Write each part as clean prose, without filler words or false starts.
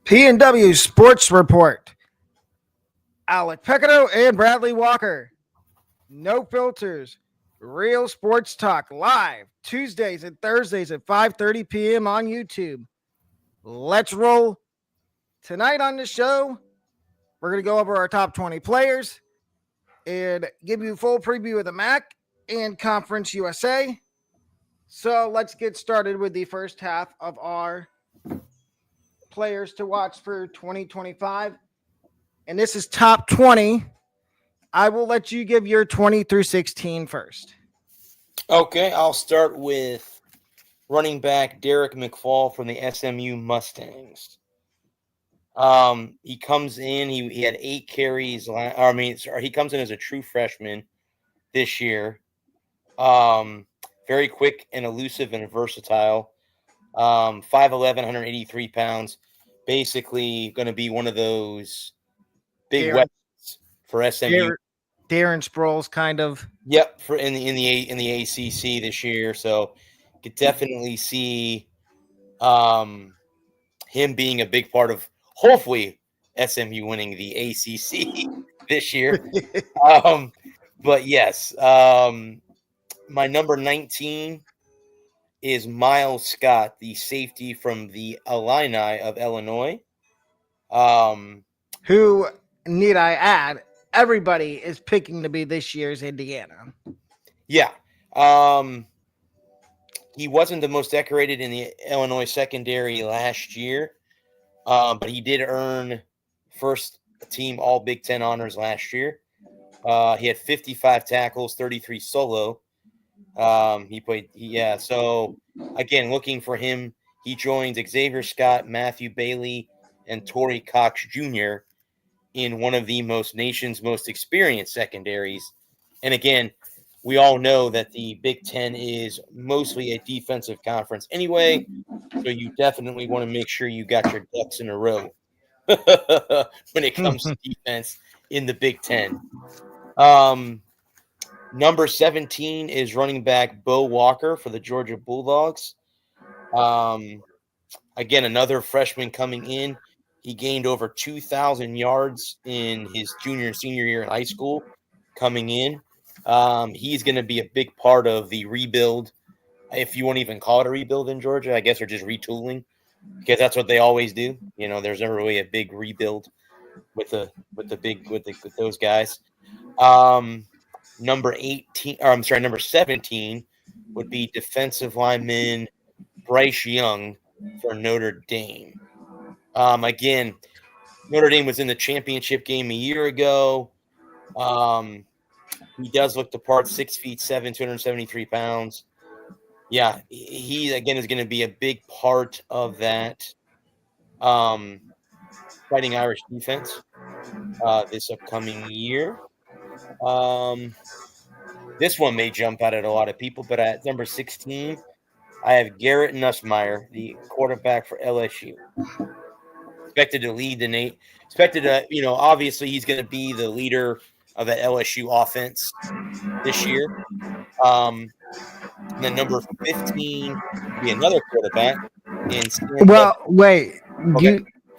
P&W Sports Report. Alec Pecado and Bradley Walker. No filters. Real sports talk live Tuesdays and Thursdays at 5:30 p.m. on YouTube. Let's roll. Tonight on the show, we're going to go over our top 20 players and give you a full preview of the MAC and Conference USA. So let's get started with the first half of our players to watch for 2025. And this is top 20. I will let you give your 20 through 16 first. Okay, I'll start with running back Derek McFall from the SMU Mustangs. He comes in, he had 8 carries. He comes in as a true freshman this year. Very quick and elusive and versatile. 5'11", 183 pounds. Basically going to be one of those big weapons for SMU. Darren Sproles, kind of. Yep, for in the ACC this year. So you could definitely see him being a big part of hopefully SMU winning the ACC this year. But yes, my number 19 is Miles Scott, the safety from the Illini of Illinois. Who, need I add, everybody is picking to be this year's Indiana. Yeah. He wasn't the most decorated in the Illinois secondary last year, but he did earn first team all Big Ten honors last year. He had 55 tackles, 33 solo. So again, looking for him, he joins Xavier Scott, Matthew Bailey, and Torrey Cox Jr. in one of the nation's most experienced secondaries. And again, we all know that the Big Ten is mostly a defensive conference anyway, so you definitely want to make sure you got your ducks in a row when it comes to defense in the Big Ten. Number 17 is running back Bo Walker for the Georgia Bulldogs. Again, another freshman coming in. He gained over 2,000 yards in his junior and senior year in high school coming in. He's going to be a big part of the rebuild, if you want to even call it a rebuild in Georgia, I guess, or just retooling, because that's what they always do. You know, there's never really a big rebuild with those guys. Number 17 would be defensive lineman Bryce Young for Notre Dame. Again, Notre Dame was in the championship game a year ago. He does look the part, 6'7", 273 pounds. Yeah, he again is going to be a big part of that Fighting Irish defense this upcoming year. This one may jump out at a lot of people, but at number 16, I have Garrett Nussmeier, the quarterback for LSU. Expected to lead obviously he's going to be the leader of that LSU offense this year. And then number 15 will be another quarterback.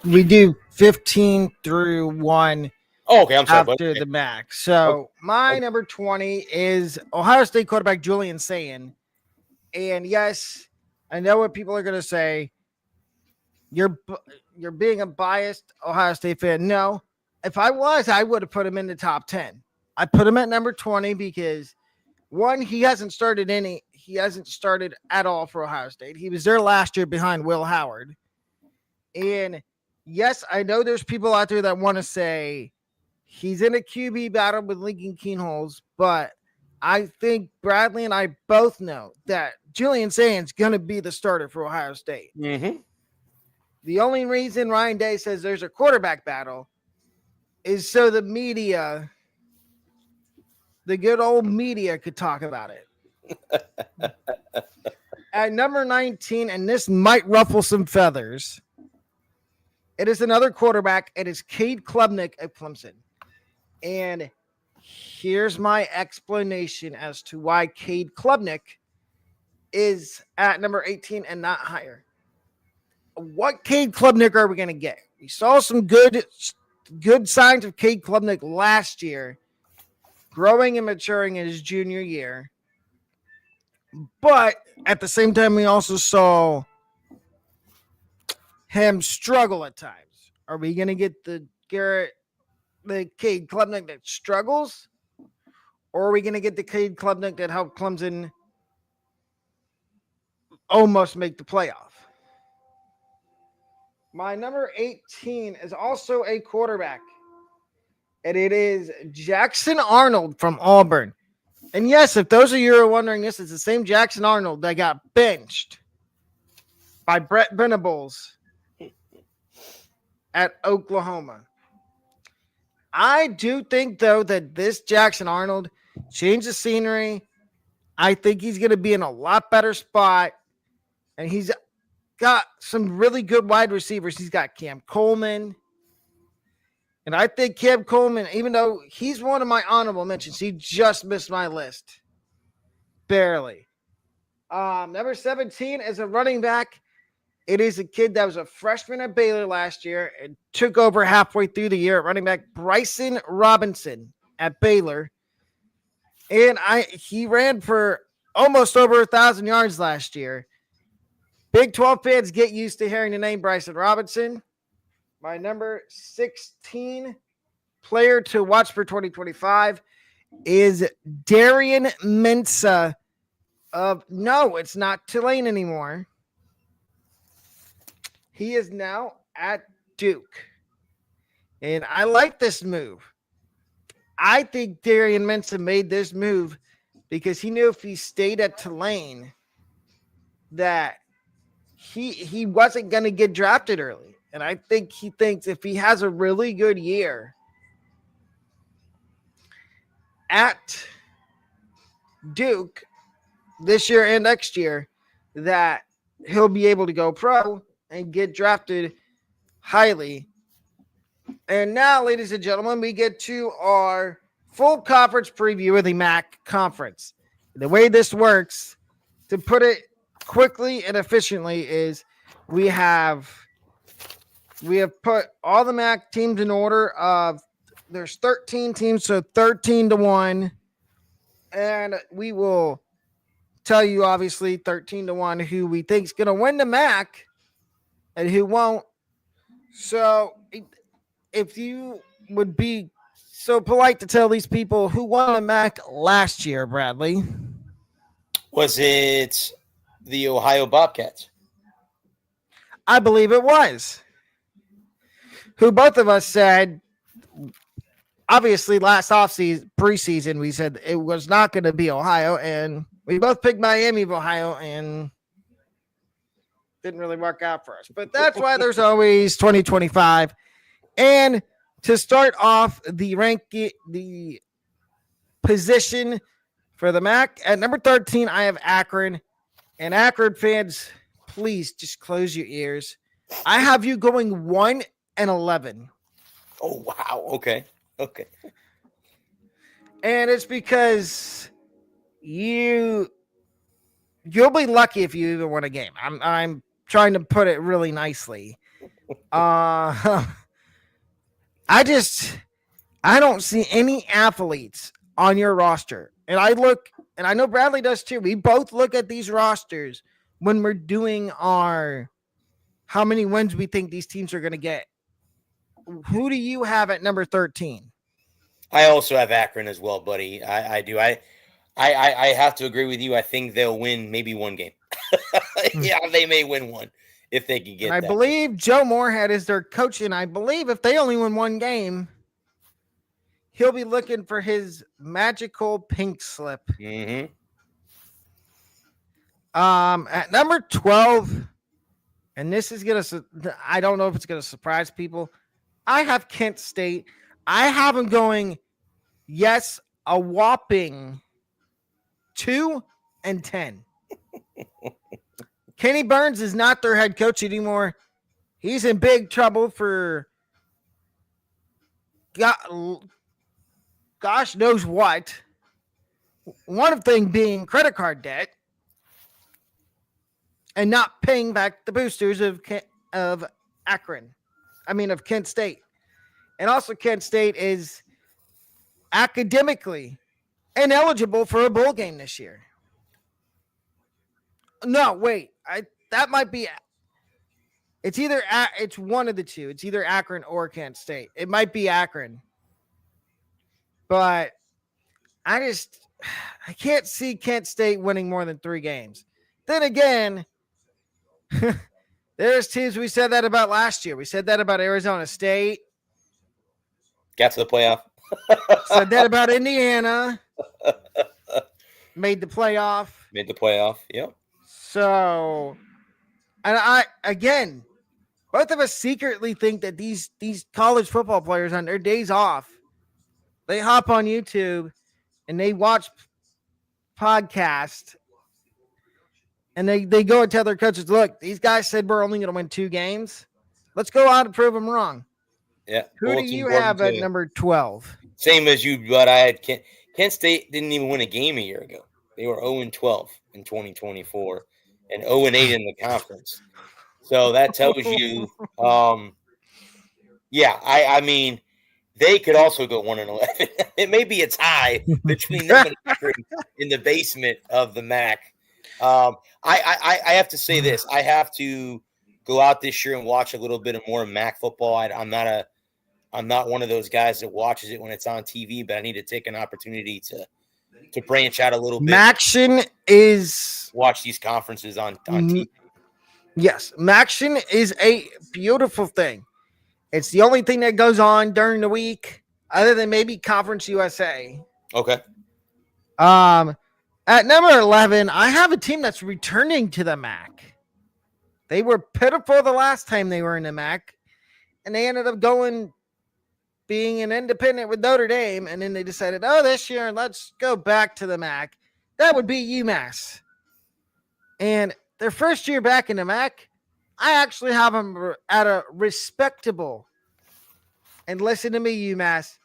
We do 15 through 1. Oh, okay, I'm sorry. After the MAC. So my number 20 is Ohio State quarterback Julian Sayin. And yes, I know what people are going to say. You're being a biased Ohio State fan. No, if I was, I would have put him in the top 10. I put him at number 20 because, one, he hasn't started at all for Ohio State. He was there last year behind Will Howard. And yes, I know there's people out there that want to say he's in a QB battle with Lincoln Keenholz, but I think Bradley and I both know that Julian Sayin's going to be the starter for Ohio State. Mm-hmm. The only reason Ryan Day says there's a quarterback battle is so the media, the good old media, could talk about it. At number 19, and this might ruffle some feathers, it is another quarterback. It is Cade Klubnik of Clemson. And here's my explanation as to why Cade Klubnik is at number 18 and not higher. What Cade Klubnik are we going to get? We saw some good signs of Cade Klubnik last year, growing and maturing in his junior year. But at the same time, we also saw him struggle at times. Are we going to get the Cade Klubnik that struggles? Or are we going to get the Cade Klubnik that helped Clemson almost make the playoff? My number 18 is also a quarterback, and it is Jackson Arnold from Auburn. And yes, if those of you are wondering, this is the same Jackson Arnold that got benched by Brett Venables at Oklahoma. I do think, though, that this Jackson Arnold changed the scenery. I think he's going to be in a lot better spot, and he's got some really good wide receivers. He's got Cam Coleman. And I think Cam Coleman, even though he's one of my honorable mentions, he just missed my list. Barely. Number 17 is a running back. It is a kid that was a freshman at Baylor last year and took over halfway through the year at running back, Bryson Robinson at Baylor. And he ran for almost over 1,000 yards last year. Big 12 fans get used to hearing the name Bryson Robinson. My number 16 player to watch for 2025 is Darian Mensah no, it's not Tulane anymore. He is now at Duke. And I like this move. I think Darian Mensah made this move because he knew if he stayed at Tulane that he wasn't going to get drafted early. And I think he thinks if he has a really good year at Duke this year and next year, that he'll be able to go pro and get drafted highly. And now, ladies and gentlemen, we get to our full conference preview of the MAC conference. The way this works, to put it quickly and efficiently, is we have put all the MAC teams in order of there's 13 teams, so 13-1. And we will tell you, obviously, 13-1 who we think is going to win the MAC and who won't. So if you would be so polite to tell these people who won the MAC last year, Bradley. Was it the Ohio Bobcats? I believe it was. Who both of us said, obviously last offseason, preseason, we said it was not going to be Ohio, and we both picked Miami of Ohio, and didn't really work out for us. But that's why there's always 2025. And to start off the position for the MAC, at number 13, I have Akron. And Akron fans, please just close your ears. I have you going 1-11. Oh, wow. Okay. And it's because you'll be lucky if you even win a game. I'm trying to put it really nicely. I don't see any athletes on your roster. And I look, and I know Bradley does too. We both look at these rosters when we're doing our how many wins we think these teams are going to get. Who do you have at number 13? I also have Akron as well, buddy. I do. I have to agree with you. I think they'll win maybe one game. Yeah, they may win one if they can get I that. believe Joe Moorhead is their coach, and I believe if they only win one game, he'll be looking for his magical pink slip. Mm-hmm. At number 12, and this is I don't know if it's gonna surprise people. I have Kent State. I have them going, yes, a whopping 2-10. Kenny Burns is not their head coach anymore. He's in big trouble for gosh knows what. One thing being credit card debt and not paying back the boosters of Akron. of Kent State. And also Kent State is academically ineligible for a bowl game this year. No, wait. That might be it's either it's one of the two. It's either Akron or Kent State. It might be Akron. But I can't see Kent State winning more than 3 games. Then again, there's teams we said that about last year. We said that about Arizona State. Got to the playoff. Said that about Indiana. Made the playoff. Yep. So, and again, both of us secretly think that these college football players on their days off, they hop on YouTube and they watch podcasts and they go and tell their coaches, look, these guys said we're only going to win 2 games. Let's go out and prove them wrong. Yeah. Who do you have at number 12? Same as you, but I had Kent State didn't even win a game a year ago. They were 0-12 in 2024 and 0-8 in the conference. So that tells you, I mean, they could also go 1-11. It may be a tie between them and Akron in the basement of the MAC. I have to say this. I have to go out this year and watch a little bit of more MAC football. I'm not one of those guys that watches it when it's on TV, but I need to take an opportunity to branch out a little bit. Maction is watch these conferences on TV. Yes, Maction is a beautiful thing. It's the only thing that goes on during the week, other than maybe Conference USA. Okay. At number 11, I have a team that's returning to the MAC. They were pitiful the last time they were in the MAC, and they ended up being an independent with Notre Dame, and then they decided, this year, let's go back to the MAC. That would be UMass. And their first year back in the MAC, I actually have them at a respectable, and listen to me, UMass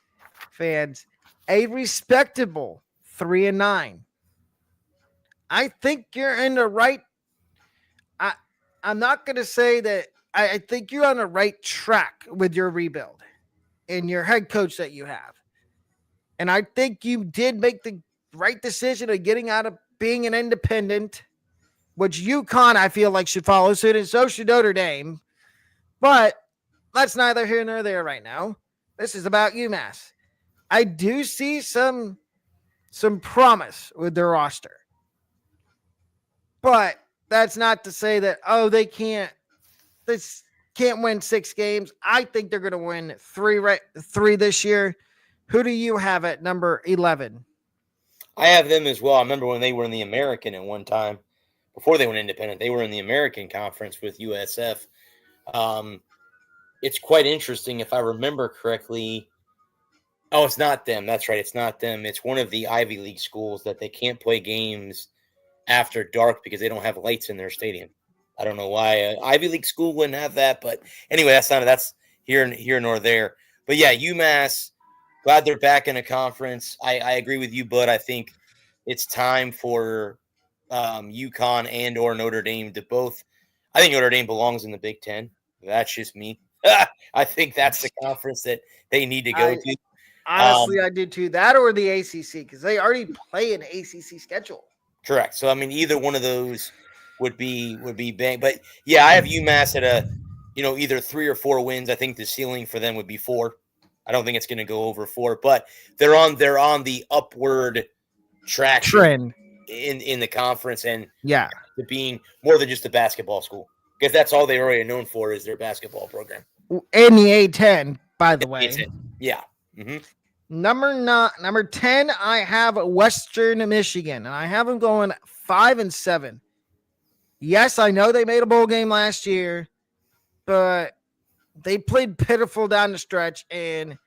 fans, a respectable 3-9. I think you're in the right. I'm not going to say that. I think you're on the right track with your rebuild and your head coach that you have. And I think you did make the right decision of getting out of being an independent, which UConn, I feel like, should follow suit, and so should Notre Dame. But that's neither here nor there right now. This is about UMass. I do see some promise with their roster. But that's not to say that, they can't win 6 games. I think they're going to win 3 this year. Who do you have at number 11? I have them as well. I remember when they were in the American at one time. Before they went independent, they were in the American Conference with USF. It's quite interesting, if I remember correctly. Oh, it's not them. That's right. It's not them. It's one of the Ivy League schools that they can't play games after dark because they don't have lights in their stadium. I don't know why an Ivy League school wouldn't have that, but anyway, that's here nor there. But yeah, UMass, glad they're back in a conference. I agree with you, Bud. I think it's time for UConn and or Notre Dame to both. I think Notre Dame belongs in the Big Ten. That's just me. I think that's the conference that they need to go to. Honestly, I do too. That or the ACC, because they already play an ACC schedule. Correct. So I mean, either one of those would be bang. But yeah, I have UMass at either 3 or 4 wins. I think the ceiling for them would be 4. I don't think it's going to go over 4, but they're on the upward track trend in the conference, and to being more than just a basketball school, because that's all they're already known for is their basketball program. And the A10, by the way. A10. Yeah. Mm-hmm. Number 10, I have Western Michigan, and I have them going 5-7. Yes, I know they made a bowl game last year, but they played pitiful down the stretch, and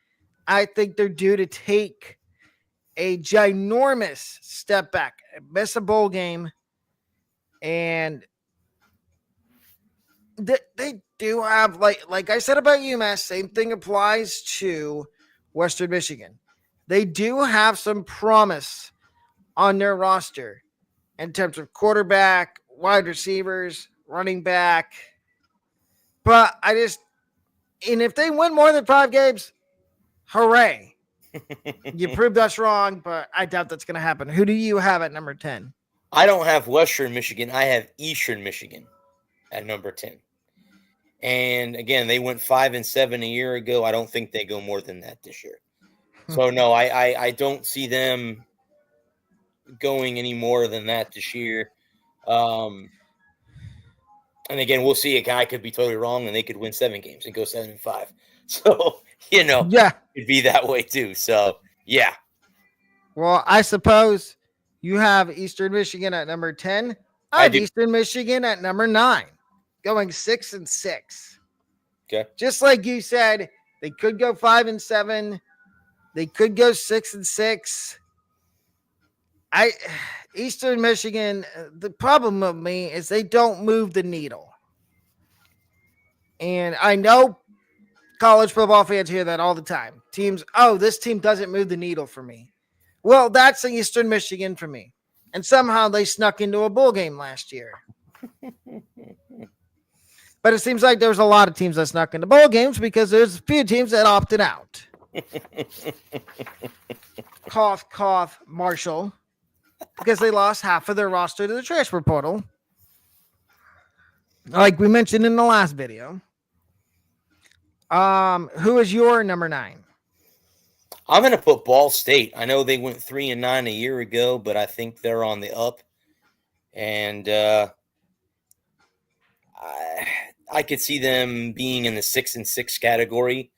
I think they're due to take a ginormous step back, miss a bowl game, and they do have, like I said about UMass, same thing applies to Western Michigan. They do have some promise on their roster in terms of quarterback, wide receivers, running back. But And if they win more than 5 games, hooray. You proved us wrong, but I doubt that's going to happen. Who do you have at number 10? I don't have Western Michigan. I have Eastern Michigan at number 10. And again, they went 5-7 a year ago. I don't think they go more than that this year. So no, I don't see them going any more than that this year. And again, we'll see. A guy could be totally wrong, and they could win 7 games and go 7-5. So Yeah. it'd be that way too. So yeah. Well, I suppose you have Eastern Michigan at number 10. I have Eastern Michigan at number 9, going 6-6. Okay. Just like you said, they could go 5-7. They could go 6-6. Eastern Michigan, the problem with me is they don't move the needle. And I know college football fans hear that all the time. Teams, this team doesn't move the needle for me. Well, that's Eastern Michigan for me. And somehow they snuck into a bowl game last year. But it seems like there's a lot of teams that snuck into bowl games because there's a few teams that opted out. Cough, cough, Marshall. Because they lost half of their roster to the transfer portal. Like we mentioned in the last video. Who is your number 9? I'm going to put Ball State. I know they went 3-9 a year ago, but I think they're on the up. And I could see them being in the 6-6 category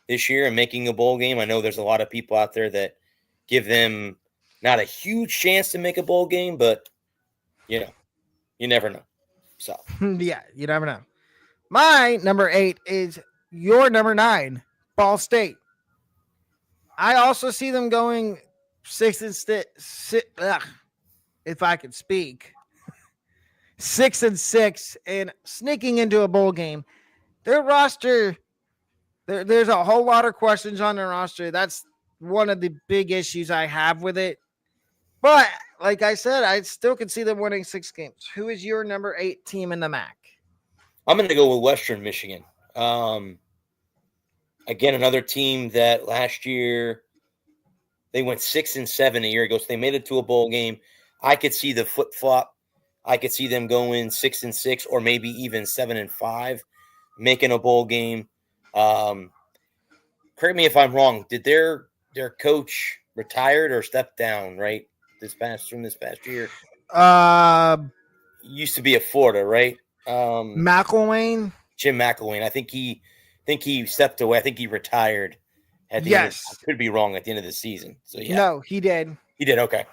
this year and making a bowl game. I know there's a lot of people out there that give them not a huge chance to make a bowl game, but you never know. So yeah, you never know. My number 8 is your number 9, Ball State. I also see them going 6-6. If I could speak, 6-6 and sneaking into a bowl game. Their roster, there's a whole lot of questions on their roster. That's one of the big issues I have with it. But like I said, I still can see them winning 6 games. Who is your number 8 team in the MAC? I'm going to go with Western Michigan. Again, another team that last year they went 6-7 a year ago, so they made it to a bowl game. I could see the flip flop. I could see them going 6-6 or maybe even 7-5, making a bowl game. Correct me if I'm wrong. Did their coach retired or stepped down? Right, this past year. Used to be at Florida, right? McElwain. Jim McElwain. I think he stepped away. I think he retired at the end. I could be wrong at the end of the season. So yeah. No, he did. He did. Okay.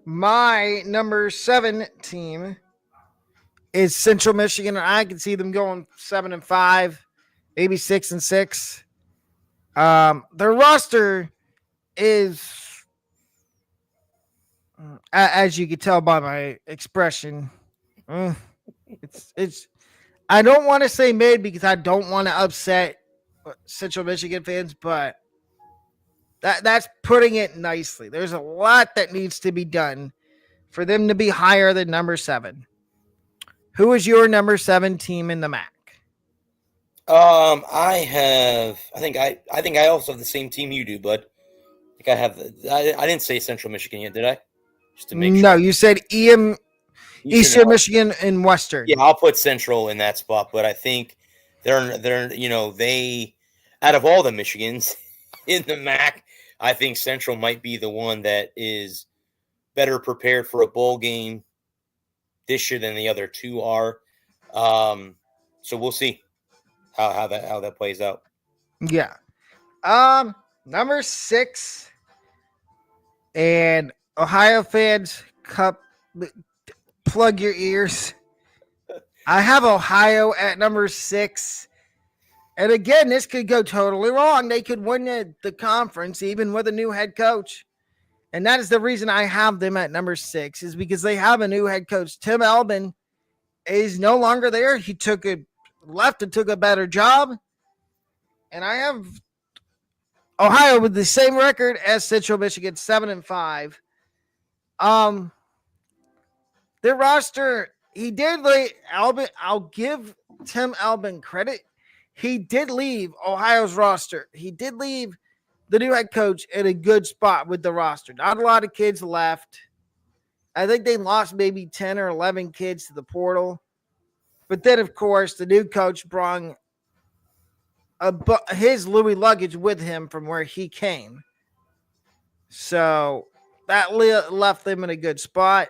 My number 7 team is Central Michigan, and I can see them going 7-5, maybe 6-6. Their roster is, as you can tell by my expression, it's. I don't want to say mid because I don't want to upset Central Michigan fans, but that's putting it nicely. There's a lot that needs to be done for them to be higher than number 7. Who is your number 7 team in the MAC? I think I also have the same team you do, bud. I think I have. I didn't say Central Michigan yet, did I? Just to make sure. No, you said Eastern Michigan and Western. Yeah, I'll put Central in that spot, but I think they're they out of all the Michigans in the MAC, I think Central might be the one that is better prepared for a bowl game this year than the other 2 are. So we'll see how that plays out. Yeah. Number 6, and Ohio fans, plug your ears. I have Ohio at number 6. And again, this could go totally wrong. They could win the conference even with a new head coach. And that is the reason I have them at number 6, is because they have a new head coach. Tim Albin is no longer there. He left and took a better job. And I have Ohio with the same record as Central Michigan, 7-5. Their roster he did leave Albin. I'll give Tim Albin credit. He did leave Ohio's roster. He did leave the new head coach in a good spot with the roster. Not a lot of kids left. I think they lost maybe 10 or 11 kids to the portal. But then, of course, the new coach brought his Louis luggage with him from where he came. So that left them in a good spot.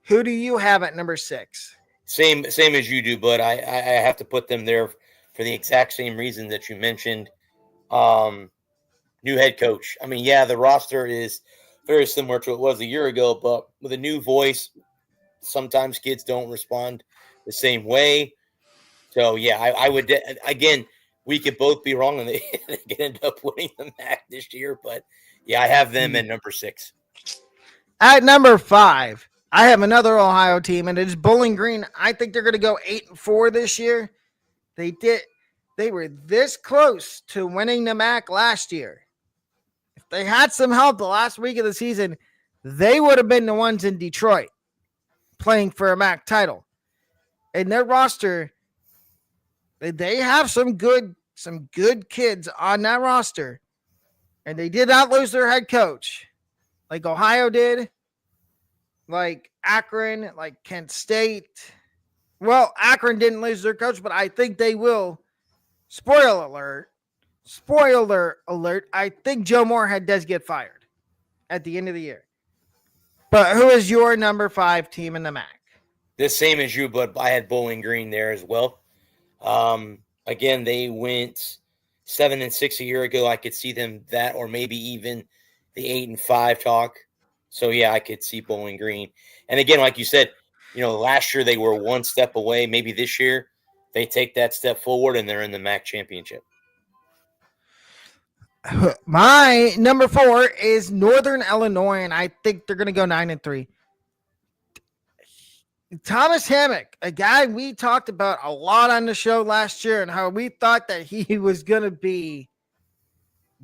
Who do you have at number 6? Same as you do, but I have to put them there for the exact same reason that you mentioned. New head coach. I mean, yeah, the roster is very similar to what it was a year ago, but with a new voice, sometimes kids don't respond the same way. So, yeah, I would, again, we could both be wrong and they could end up winning the MAC this year. But, yeah, I have them at number 6. At number 5, I have another Ohio team, and it's Bowling Green. I think they're going to go 8-4 this year. They were this close to winning the MAC last year. If they had some help the last week of the season, they would have been the ones in Detroit playing for a MAC title. And their roster, they have some good kids on that roster. And they did not lose their head coach like Ohio did, like Akron, like Kent State. Well, Akron didn't lose their coach, but I think they will. Spoiler alert. I think Joe Moorhead does get fired at the end of the year. But who is your number 5 team in the MAC? The same as you, but I had Bowling Green there as well. Again, they went 7-6 a year ago. I could see them that, or maybe even the 8-5 talk. So yeah, I could see Bowling Green. And again, like you said, last year they were one step away. Maybe this year they take that step forward and they're in the MAC championship. My number 4 is Northern Illinois, and I think they're going to go 9-3. Thomas Hammock, a guy we talked about a lot on the show last year and how we thought that he was going to be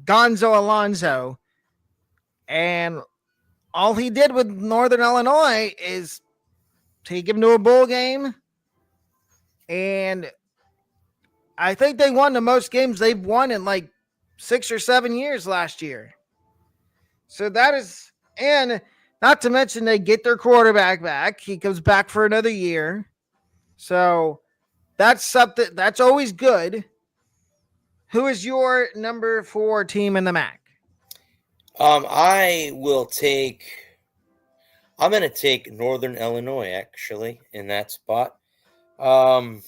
Gonzo Alonso. And all he did with Northern Illinois is take him to a bowl game. And I think they won the most games they've won in like 6 or 7 years last year. So that is, and not to mention they get their quarterback back. He comes back for another year. So that's something that's always good. Who is your number 4 team in the MAC? I'm going to take Northern Illinois actually in that spot. A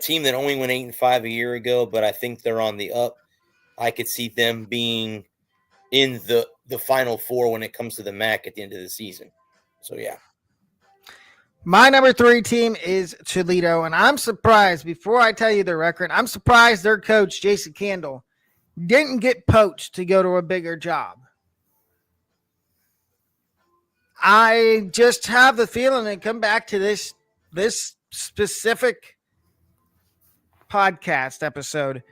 team that only went 8-5 a year ago, but I think they're on the up. I could see them being in the Final Four when it comes to the MAC at the end of the season. So, yeah. My number 3 team is Toledo, and I'm surprised, before I tell you their record, I'm surprised their coach, Jason Candle, didn't get poached to go to a bigger job. I just have the feeling, and come back to this specific podcast episode,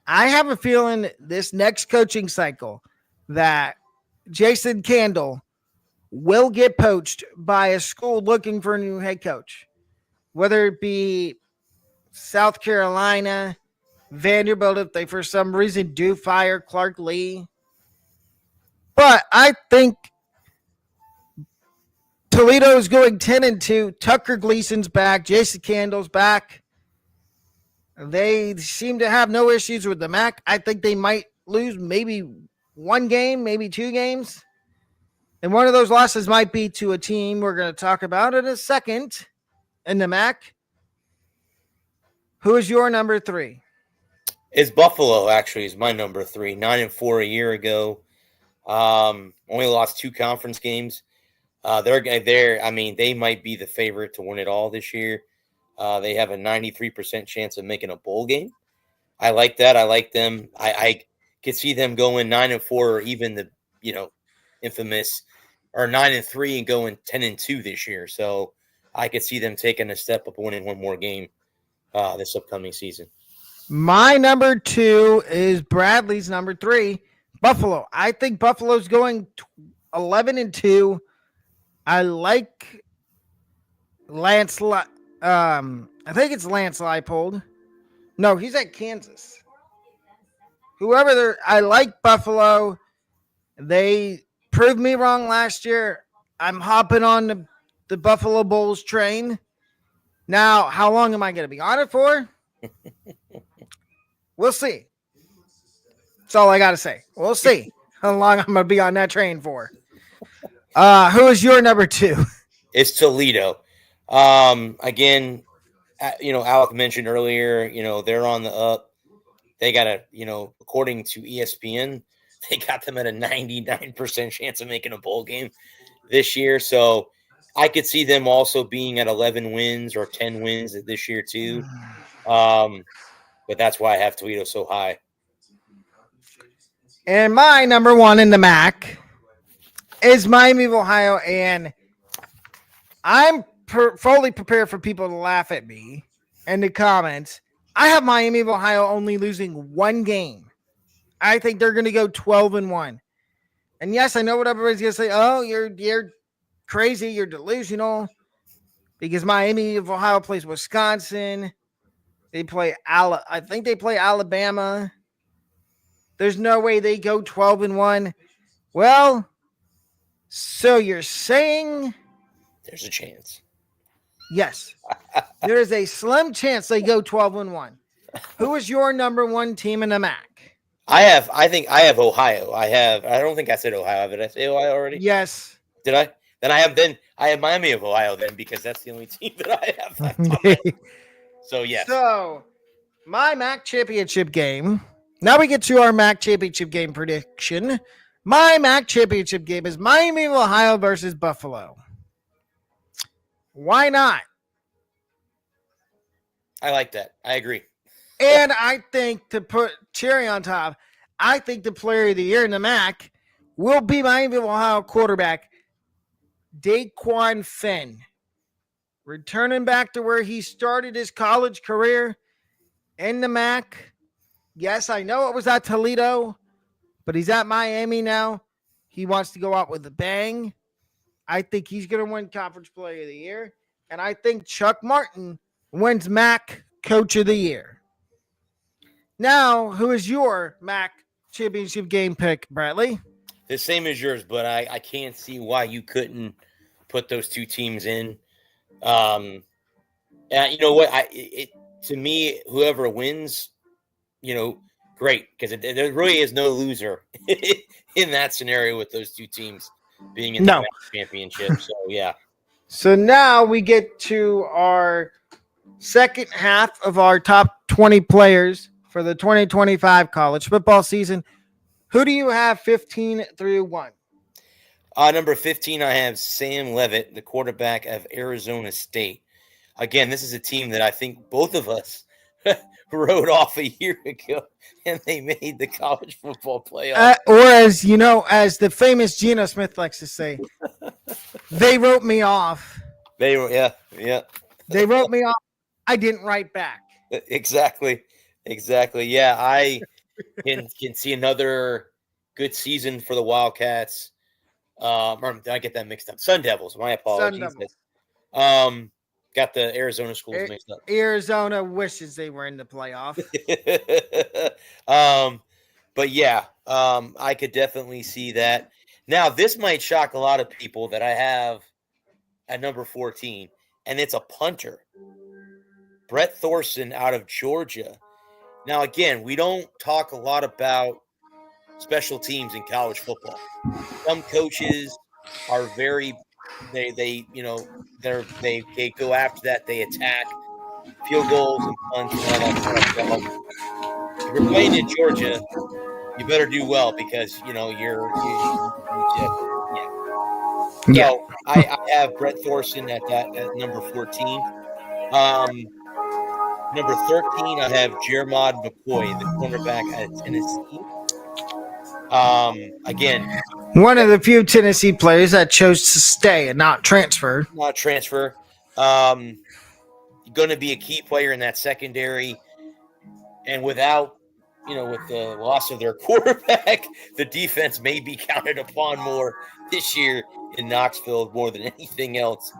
I have a feeling this next coaching cycle that Jason Candle will get poached by a school looking for a new head coach, whether it be South Carolina, Vanderbilt, if they for some reason do fire Clark Lee. But I think Toledo is going 10-2. Tucker Gleason's back. Jason Candle's back. They seem to have no issues with the MAC. I think they might lose maybe 1 game, maybe 2 games. And one of those losses might be to a team we're going to talk about in a second in the MAC. Who is your number 3? It's Buffalo, actually, is my number 3. 9-4 a year ago. Only lost 2 conference games. They might be the favorite to win it all this year. They have a 93% chance of making a bowl game. I like that. I like them. I could see them going 9-4, or even the infamous, or 9-3 and going 10-2 this year. So I could see them taking a step up, winning 1 more game this upcoming season. My number 2 is Bradley's number 3, Buffalo. I think Buffalo's going 11-2. I like Lance. I think it's Lance Leipold. No, he's at Kansas. Whoever they're, I like Buffalo. They proved me wrong last year. I'm hopping on the Buffalo Bulls train. Now, how long am I going to be on it for? We'll see. That's all I got to say. We'll see how long I'm going to be on that train for. Who is your number 2? It's Toledo. Again, Alec mentioned earlier, they're on the up. They got according to ESPN, they got them at a 99% chance of making a bowl game this year. So I could see them also being at 11 wins or 10 wins this year too. But that's why I have Toledo so high. And my number 1 in the MAC is Miami of Ohio, and I'm fully prepared for people to laugh at me in the comments. I have Miami of Ohio only losing 1 game. I think they're going to go 12-1. And yes, I know what everybody's going to say. Oh, you're crazy. You're delusional. Because Miami of Ohio plays Wisconsin. They play I think they play Alabama. There's no way they go 12-1. Well, so you're saying there's a chance. Yes. There is a slim chance they go 12-1. Who is your number 1 team in the MAC? I think I have Ohio. I don't think I said Ohio. Did I say Ohio already? Yes. Did I? Then I have Miami of Ohio then, because that's the only team that I have. So yes. So my MAC championship game. Now we get to our MAC championship game prediction. My MAC championship game is Miami of Ohio versus Buffalo. Why not? I like that. I agree. And I think, to put cherry on top, I think the player of the year in the MAC will be Miami of Ohio quarterback Daquan Finn. Returning back to where he started his college career in the MAC. Yes, I know it was at Toledo, but he's at Miami now. He wants to go out with a bang. I think he's going to win Conference Player of the Year. And I think Chuck Martin wins MAC Coach of the Year. Now, who is your MAC championship game pick, Bradley? The same as yours, but I can't see why you couldn't put those 2 teams in. You know what? To me, whoever wins, great, because there really is no loser in that scenario with those 2 teams being in the MAC championship. So yeah. So now we get to our second half of our top 20 players for the 2025 college football season. Who do you have 15-1? Number 15, I have Sam Leavitt, the quarterback of Arizona State. Again, this is a team that I think both of us wrote off a year ago, and they made the college football playoff. Or as you know, as the famous Geno Smith likes to say, they wrote me off. They wrote me off. I didn't write back. Exactly. Yeah, I can see another good season for the Wildcats. Or did I get that mixed up? Sun Devils. My apologies. Sun Devils. Got the Arizona schools mixed up. Arizona wishes they were in the playoff. But yeah, I could definitely see that. Now, this might shock a lot of people that I have at number 14, and it's a punter. Brett Thorson out of Georgia. Now, again, we don't talk a lot about special teams in college football. Some coaches are very they go after that, they attack field goals and punts and all that kind of stuff. If you're playing in Georgia, you better do well, because you're Yeah. So I have Brett Thorson at number 14. Number 13, I have Jermod McCoy, the cornerback out of Tennessee. Again, one of the few Tennessee players that chose to stay and not transfer. Going to be a key player in that secondary. And without, with the loss of their quarterback, the defense may be counted upon more this year in Knoxville more than anything else.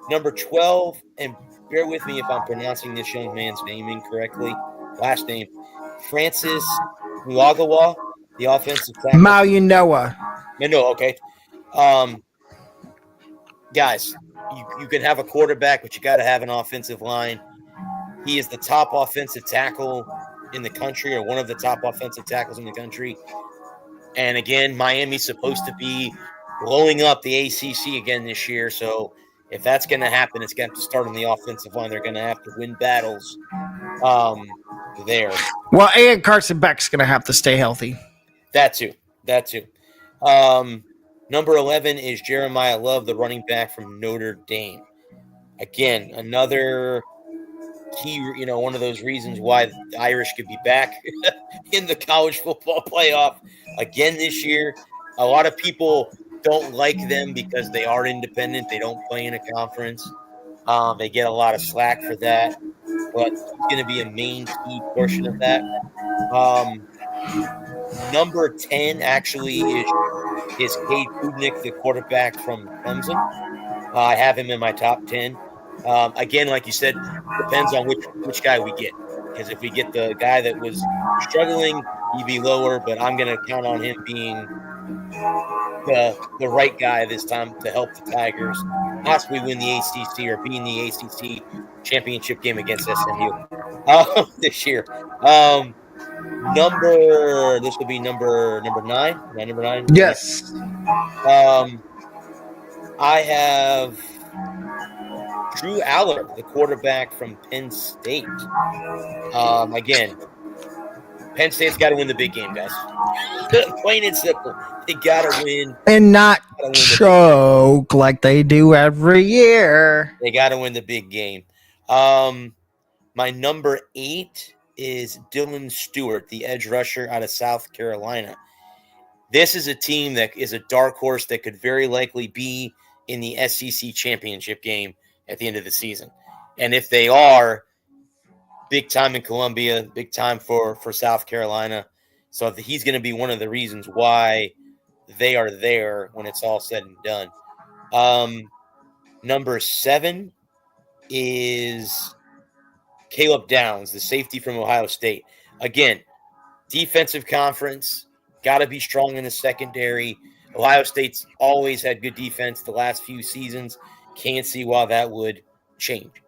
Number 12, and bear with me if I'm pronouncing this young man's name incorrectly. Last name, Francis Mulagawa, the offensive tackle. Noah. No, okay. Guys, you can have a quarterback, but you got to have an offensive line. He is the top offensive tackle in the country, or one of the top offensive tackles in the country. And again, Miami's supposed to be blowing up the ACC again this year. So if that's going to happen, it's going to start on the offensive line. They're going to have to win battles there. Well, and Carson Beck's going to have to stay healthy. That too. Number 11 is Jeremiah Love, the running back from Notre Dame. Again, another key, one of those reasons why the Irish could be back in the college football playoff again this year. A lot of people don't like them because they are independent. They don't play in a conference. They get a lot of slack for that, but it's going to be a main key portion of that. Number 10 actually is Cade Klubnik, the quarterback from Clemson. I have him in my top 10. Again, like you said, depends on which guy we get. Because if we get the guy that was struggling, he'd be lower. But I'm going to count on him being the right guy this time to help the Tigers possibly win the ACC or be in the ACC championship game against SMU this year. This will be number 9. Number 9. Yes. I have Drew Aller, the quarterback from Penn State. Again, Penn State's got to win the big game, guys. Plain and simple. They got to win. And not choke like they do every year. They got to win the big game. My number 8 is Dylan Stewart, the edge rusher out of South Carolina. This is a team that is a dark horse that could very likely be in the SEC championship game at the end of the season. And if they are, big time in Columbia, big time for South Carolina. So he's going to be one of the reasons why they are there when it's all said and done. Number 7 is Caleb Downs, the safety from Ohio State. Again, defensive conference, got to be strong in the secondary. Ohio State's always had good defense the last few seasons. Can't see why that would change.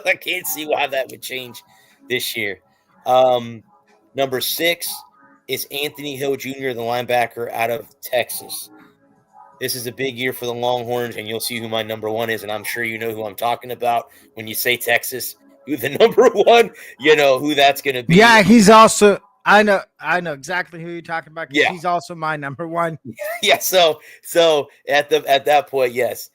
I can't see why that would change this year. Number 6 is Anthony Hill Jr., the linebacker out of Texas. This is a big year for the Longhorns, and you'll see who my number 1 is, and I'm sure you know who I'm talking about when you say Texas. Who the number 1, you know who that's going to be. Yeah, he's also – I know exactly who you're talking about. Yeah. He's also my number 1. Yeah, so at that point, yes.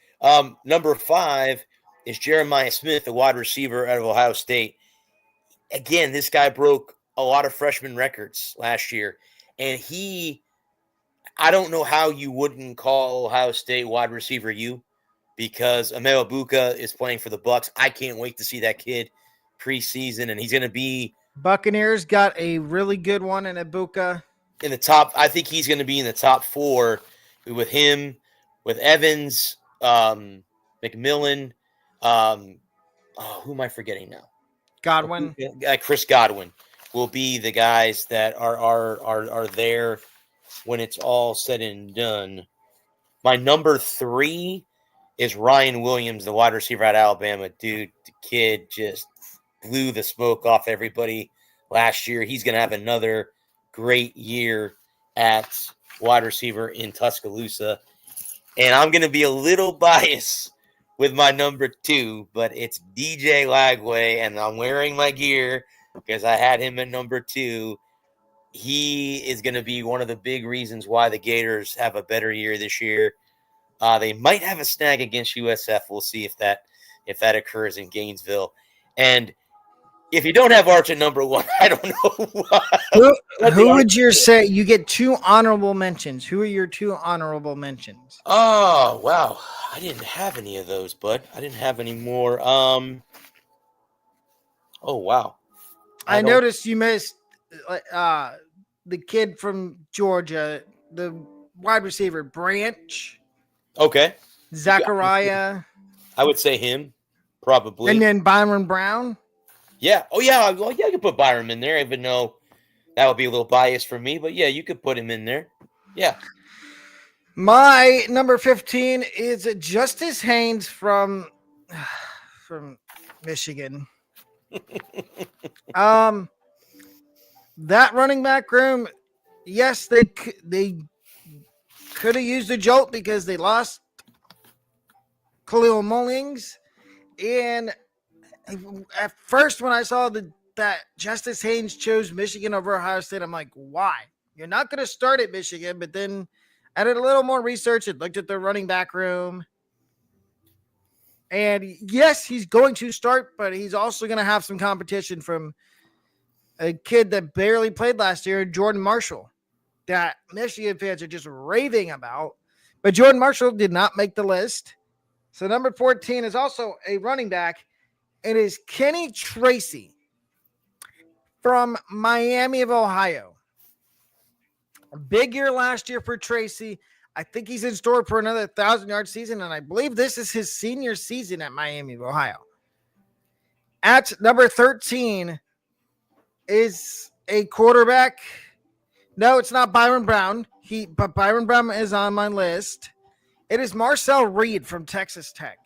Number 5 is Jeremiah Smith, the wide receiver out of Ohio State. Again, this guy broke a lot of freshman records last year, and I don't know how you wouldn't call Ohio State wide receiver U, because Emeo Buka is playing for the Bucs. I can't wait to see that kid preseason, and he's going to be Buccaneers got a really good one in Ibuka. In the top, I think he's going to be in the top 4 with him, with Evans, McMillan. Who am I forgetting now? Godwin. Chris Godwin will be the guys that are there when it's all said and done. My number 3 is Ryan Williams, the wide receiver at Alabama. Dude, the kid just blew the smoke off everybody last year. He's going to have another great year at wide receiver in Tuscaloosa. And I'm going to be a little biased with my number 2, but it's DJ Lagway, and I'm wearing my gear because I had him at number 2. He is going to be one of the big reasons why the Gators have a better year this year. They might have a snag against USF. We'll see if that occurs in Gainesville. And if you don't have Arch at number 1, I don't know why. Who would you say? You get 2 honorable mentions. Who are your 2 honorable mentions? Oh, wow. I didn't have any of those, bud. I didn't have any more. Oh, wow. I noticed you missed the kid from Georgia, the wide receiver, Branch. Okay. Zachariah. I would say him, probably. And then Byron Brown. Yeah. Oh, yeah. Well, yeah, you could put Byron in there, even though that would be a little biased for me. But, yeah, you could put him in there. Yeah. My number 15 is Justice Haynes from Michigan. That running back room, yes, they could have used a jolt because they lost Khalil Mullings. And at first, when I saw that Justice Haynes chose Michigan over Ohio State, I'm like, why? You're not going to start at Michigan. But then I did a little more research and looked at their running back room. And yes, he's going to start, but he's also going to have some competition from a kid that barely played last year, Jordan Marshall, that Michigan fans are just raving about. But Jordan Marshall did not make the list. So number 14 is also a running back. It is Kenny Tracy from Miami of Ohio. A big year last year for Tracy. I think he's in store for another 1,000-yard season, and I believe this is his senior season at Miami of Ohio. At number 13 is a quarterback. No, it's not Byron Brown. But Byron Brown is on my list. It is Marcel Reed from Texas Tech.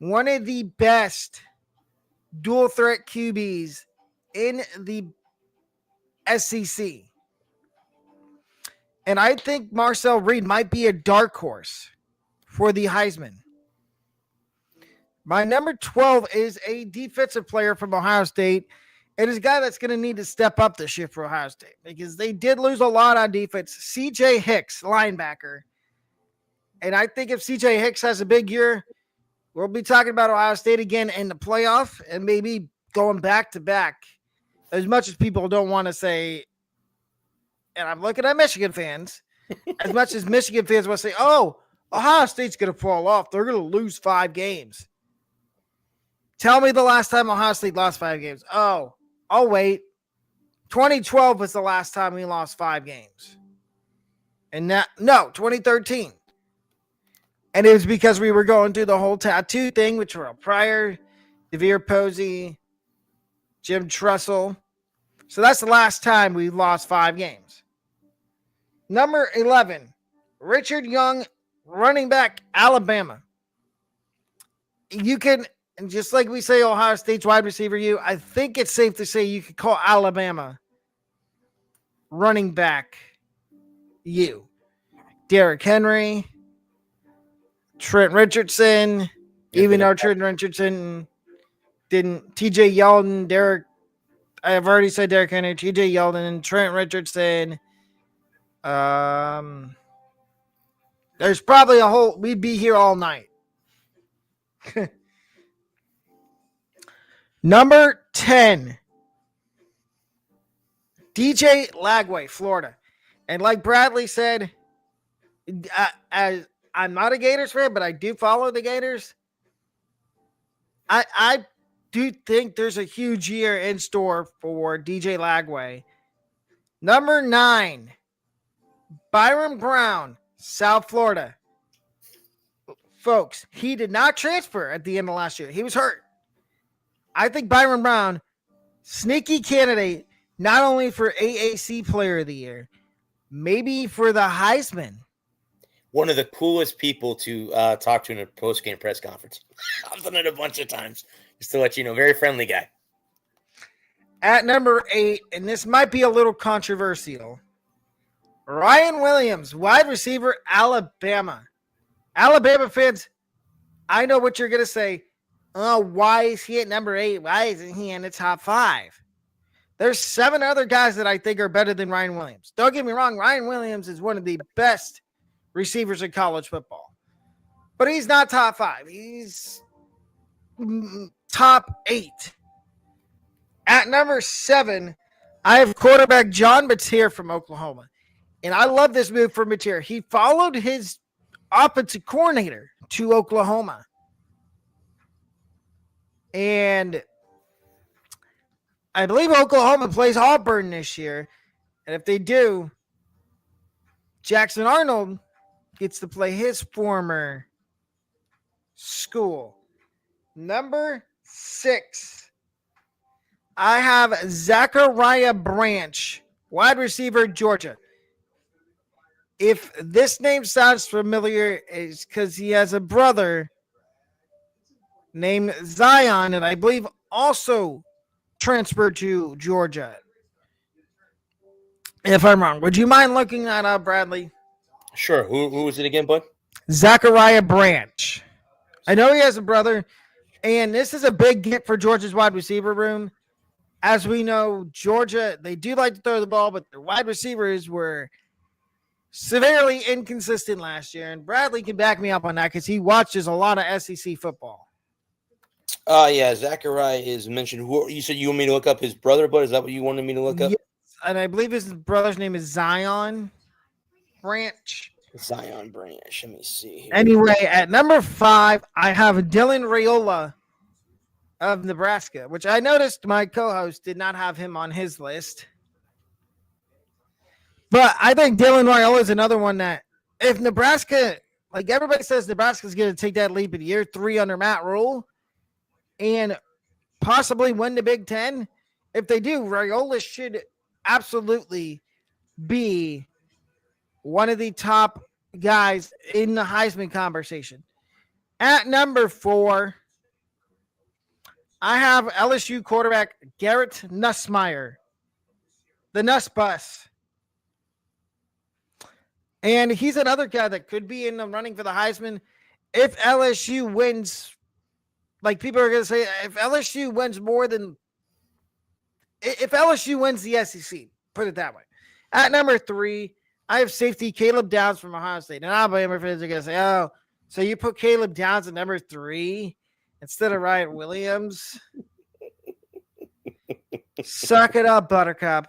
One of the best dual threat QBs in the SEC. And I think Marcel Reed might be a dark horse for the Heisman. My number 12 is a defensive player from Ohio State. It is a guy that's going to need to step up this year for Ohio State because they did lose a lot on defense. C.J. Hicks, linebacker. And I think if C.J. Hicks has a big year, we'll be talking about Ohio State again in the playoff and maybe going back to back. As much as people don't want to say, and I'm looking at Michigan fans, as much as Michigan fans will say, oh, Ohio State's going to fall off. They're going to lose 5 games. Tell me the last time Ohio State lost 5 games. Oh, I'll wait. 2012 was the last time we lost 5 games. And that, no, 2013. And it was because we were going through the whole tattoo thing, which were prior, DeVere Posey, Jim Tressel. So that's the last time we lost 5 games. Number 11, Richard Young, running back, Alabama. You can, and just like we say Ohio State's wide receiver U, I think it's safe to say you could call Alabama running back U. Derrick Henry, Trent Richardson, even though Trent Richardson didn't, TJ Yeldon, I've already said Derrick Henry, TJ Yeldon, Trent Richardson. There's probably we'd be here all night. Number 10, DJ Lagway, Florida. And like Bradley said, I'm not a Gators fan, but I do follow the Gators. I do think there's a huge year in store for DJ Lagway. Number 9, Byron Brown, South Florida. Folks, he did not transfer at the end of last year. He was hurt. I think Byron Brown, sneaky candidate, not only for AAC Player of the Year, maybe for the Heisman. One of the coolest people to talk to in a post-game press conference. I've done it a bunch of times, just to let you know. Very friendly guy. At number 8, and this might be a little controversial, Ryan Williams, wide receiver, Alabama. Alabama fans, I know what you're going to say. Oh, why is he at number 8? Why isn't he in the top 5? There's 7 other guys that I think are better than Ryan Williams. Don't get me wrong. Ryan Williams is one of the best receivers in college football. But he's not top 5. He's top 8. At number 7, I have quarterback John Mateer from Oklahoma. And I love this move for Mateer. He followed his offensive coordinator to Oklahoma. And I believe Oklahoma plays Auburn this year. And if they do, Jackson Arnold gets to play his former school. Number 6, I have Zachariah Branch, wide receiver, Georgia. If this name sounds familiar, it's because he has a brother named Zion, and I believe also transferred to Georgia. If I'm wrong, would you mind looking that up, Bradley? Sure. Who was it again, bud? Zachariah Branch. I know he has a brother, and this is a big get for Georgia's wide receiver room. As we know, Georgia, they do like to throw the ball, but their wide receivers were severely inconsistent last year. And Bradley can back me up on that because he watches a lot of SEC football. Yeah, Zachariah is mentioned. Who you said you want me to look up his brother, bud? Is that what you wanted me to look up? Yes, and I believe his brother's name is Zion Branch. Zion Branch. Let me see here. Anyway, at number 5, I have Dylan Raiola of Nebraska, which I noticed my co-host did not have him on his list. But I think Dylan Raiola is another one that if Nebraska, like everybody says, Nebraska's going to take that leap in year 3 under Matt Rule and possibly win the Big Ten. If they do, Raiola should absolutely be one of the top guys in the Heisman conversation. At number 4, I have LSU quarterback Garrett Nussmeier, the Nuss Bus. And he's another guy that could be in the running for the Heisman if LSU wins. Like people are going to say, if LSU wins the SEC, put it that way. At number 3, I have safety Caleb Downs from Ohio State. And Alabama fans are going to say, oh, so you put Caleb Downs at number 3 instead of Ryan Williams? Suck it up, Buttercup.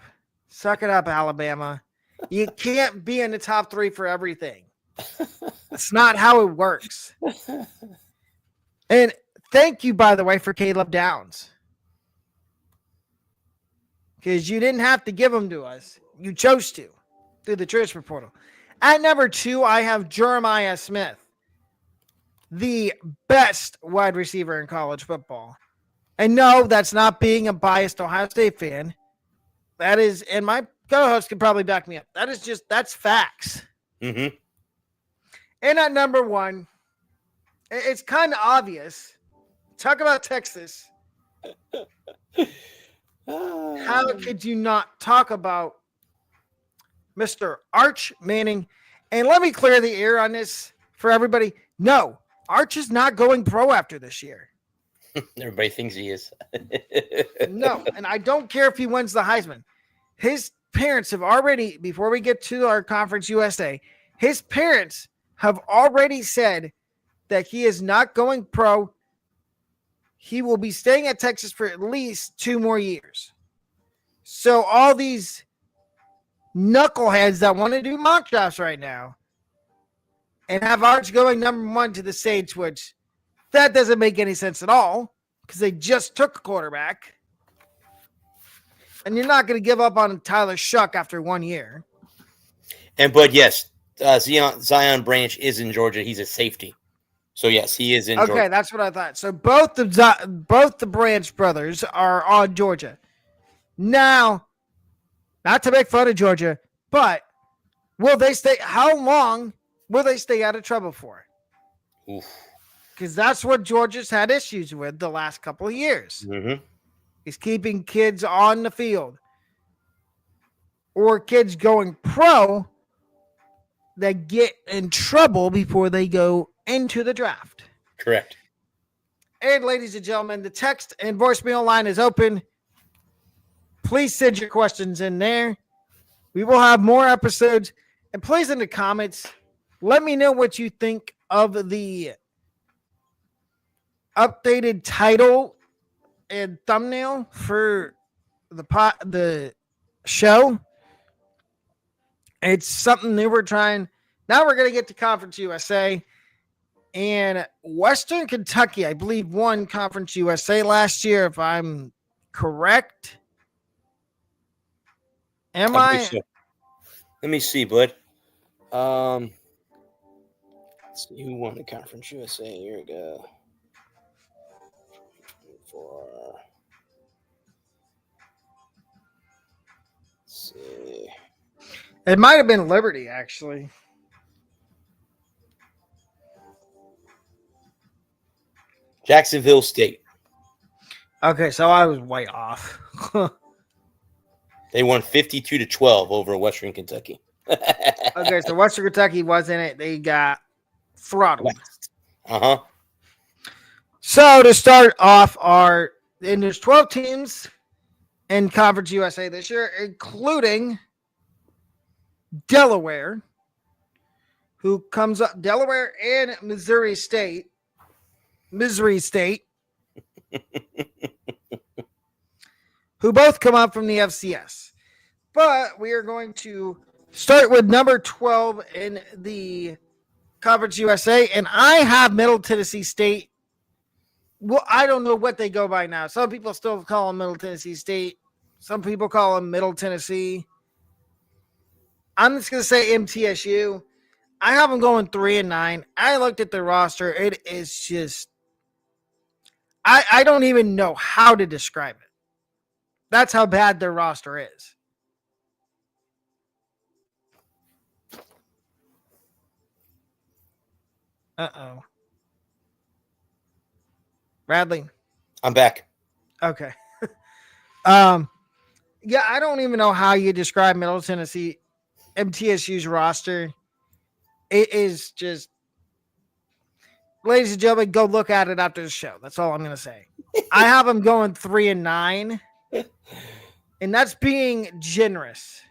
Suck it up, Alabama. You can't be in the top 3 for everything. That's not how it works. And thank you, by the way, for Caleb Downs. Because you didn't have to give him to us. You chose to through the transfer portal. At number 2, I have Jeremiah Smith, the best wide receiver in college football. And no, that's not being a biased Ohio State fan. That is, and my co-host can probably back me up. That's facts. Mm-hmm. And at number 1, it's kind of obvious. Talk about Texas. How could you not talk about Mr. Arch Manning? And let me clear the air on this for everybody. No, Arch is not going pro after this year. Everybody thinks he is. No, and I don't care if he wins the Heisman. His parents have already, before we get to our Conference USA, his parents have already said that he is not going pro. He will be staying at Texas for at least 2 more years. So all these knuckleheads that want to do mock drafts right now and have Arch going number 1 to the Saints, which that doesn't make any sense at all because they just took a quarterback. And you're not going to give up on Tyler Shuck after 1 year. But yes, Zion Branch is in Georgia. He's a safety. So yes, he is in Georgia. Okay, that's what I thought. So both the Branch brothers are on Georgia. Now, not to make fun of Georgia, but will they stay? How long will they stay out of trouble for? Because that's what Georgia's had issues with the last couple of years. Mm-hmm. Is keeping kids on the field or kids going pro that get in trouble before they go into the draft. Correct. And ladies and gentlemen, the text and voicemail line is open. Please send your questions in there. We will have more episodes. And please in the comments, let me know what you think of the updated title and thumbnail for the show. It's something new we're trying. Now we're going to get to Conference USA. And Western Kentucky, I believe, won Conference USA last year, if I'm correct. Am I? So. Let me see, bud. Let's see who won the Conference USA. Here we go. For let's see. It might have been Liberty, actually. Jacksonville State. Okay, so I was way off. They won 52-12 over Western Kentucky. Okay, so Western Kentucky was in it. They got throttled. Uh-huh. So to start off, there's 12 teams in Conference USA this year, including Delaware, who comes up, Delaware and Missouri State, who both come up from the FCS. But we are going to start with number 12 in the Conference USA, and I have Middle Tennessee State. Well, I don't know what they go by now. Some people still call them Middle Tennessee State. Some people call them Middle Tennessee. I'm just going to say MTSU. I have them going 3-9. I looked at the roster. It is just, I don't even know how to describe it. That's how bad their roster is. Uh-oh. Bradley. I'm back. Okay. Yeah, I don't even know how you describe Middle Tennessee MTSU's roster. It is just, ladies and gentlemen, go look at it after the show. That's all I'm going to say. I have them going 3-9, and that's being generous.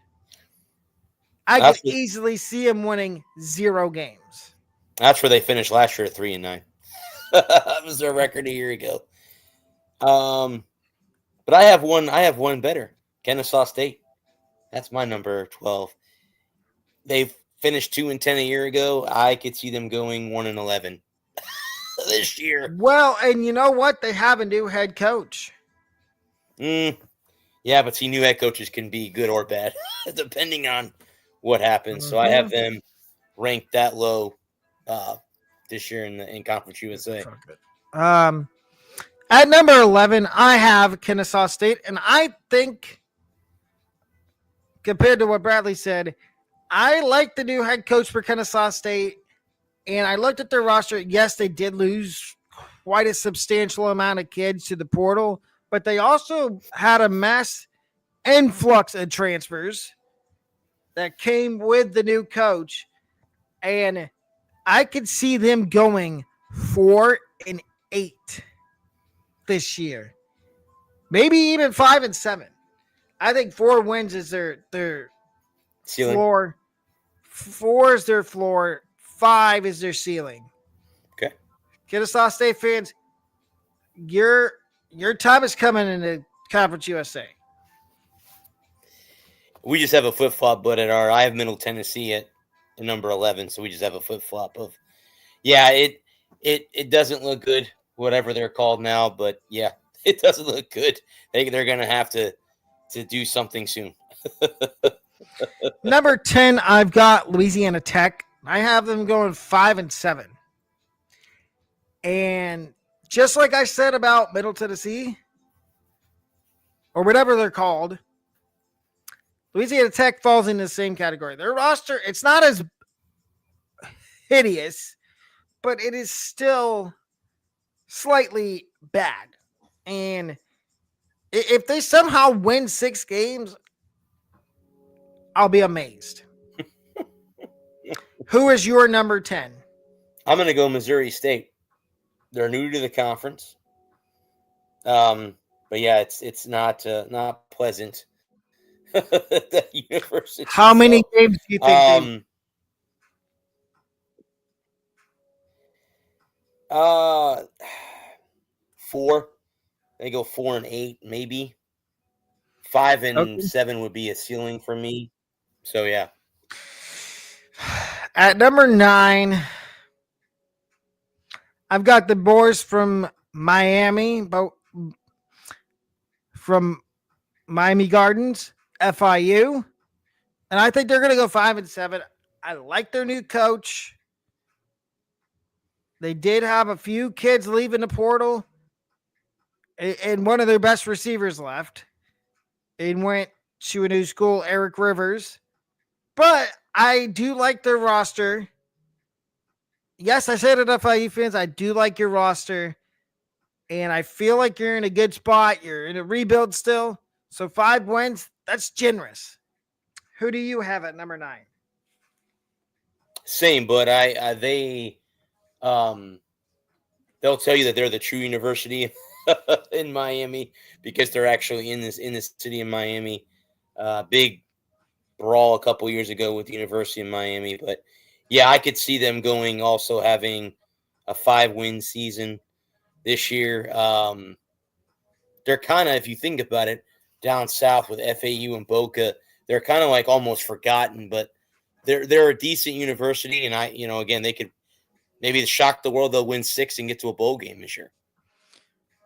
I could easily see them winning 0 games. That's where they finished last year at 3-9. That was their record a year ago. But I have one better. Kennesaw State. That's my number 12. They finished 2-10 a year ago. I could see them going 1-11 this year. Well, and you know what? They have a new head coach. Yeah, but see, new head coaches can be good or bad, depending on what happens. So I have them ranked that low this year in Conference USA. At number 11, I have Kennesaw State, and I think, compared to what Bradley said, I like the new head coach for Kennesaw State, and I looked at their roster. Yes, they did lose quite a substantial amount of kids to the portal, but they also had a mass influx of transfers that came with the new coach, and I could see them going 4-8 this year, maybe even 5-7. I think 4 wins is their Ceiling. floor. 4 is their floor. 5 is their ceiling. Okay. Kennesaw State fans, your time is coming in the Conference USA. We just have a flip flop, but I have Middle Tennessee at number 11, so we just have a flip flop of, yeah, it doesn't look good, whatever they're called now, but yeah, it doesn't look good. They're gonna have to do something soon. Number 10, I've got Louisiana Tech. I have them going 5-7. And just like I said about Middle Tennessee, or whatever they're called, Louisiana Tech falls in the same category. Their roster, it's not as hideous, but it is still slightly bad. And if they somehow win 6 games, I'll be amazed. Who is your number 10? I'm going to go Missouri State. They're new to the conference. But yeah, it's not pleasant. That university. How many games do you think? 4. They go 4-8, maybe. 5-7 would be a ceiling for me. So yeah. At number 9, I've got the boys from Miami, from Miami Gardens, FIU, and I think they're going to go 5-7. I like their new coach. They did have a few kids leaving the portal, and one of their best receivers left and went to a new school, Eric Rivers. But I do like their roster. Yes, I said it, FIU fans. I do like your roster. And I feel like you're in a good spot. You're in a rebuild still. So 5 wins, that's generous. Who do you have at number 9? Same, but they'll tell you that they're the true university in Miami because they're actually in the city of Miami. Big brawl a couple years ago with the University of Miami, but yeah, I could see them also having a 5-win season this year. They're kind of, if you think about it, down south with FAU and Boca, they're kind of like almost forgotten, but they're a decent university, and again, they could maybe shock the world. They'll win 6 and get to a bowl game this year.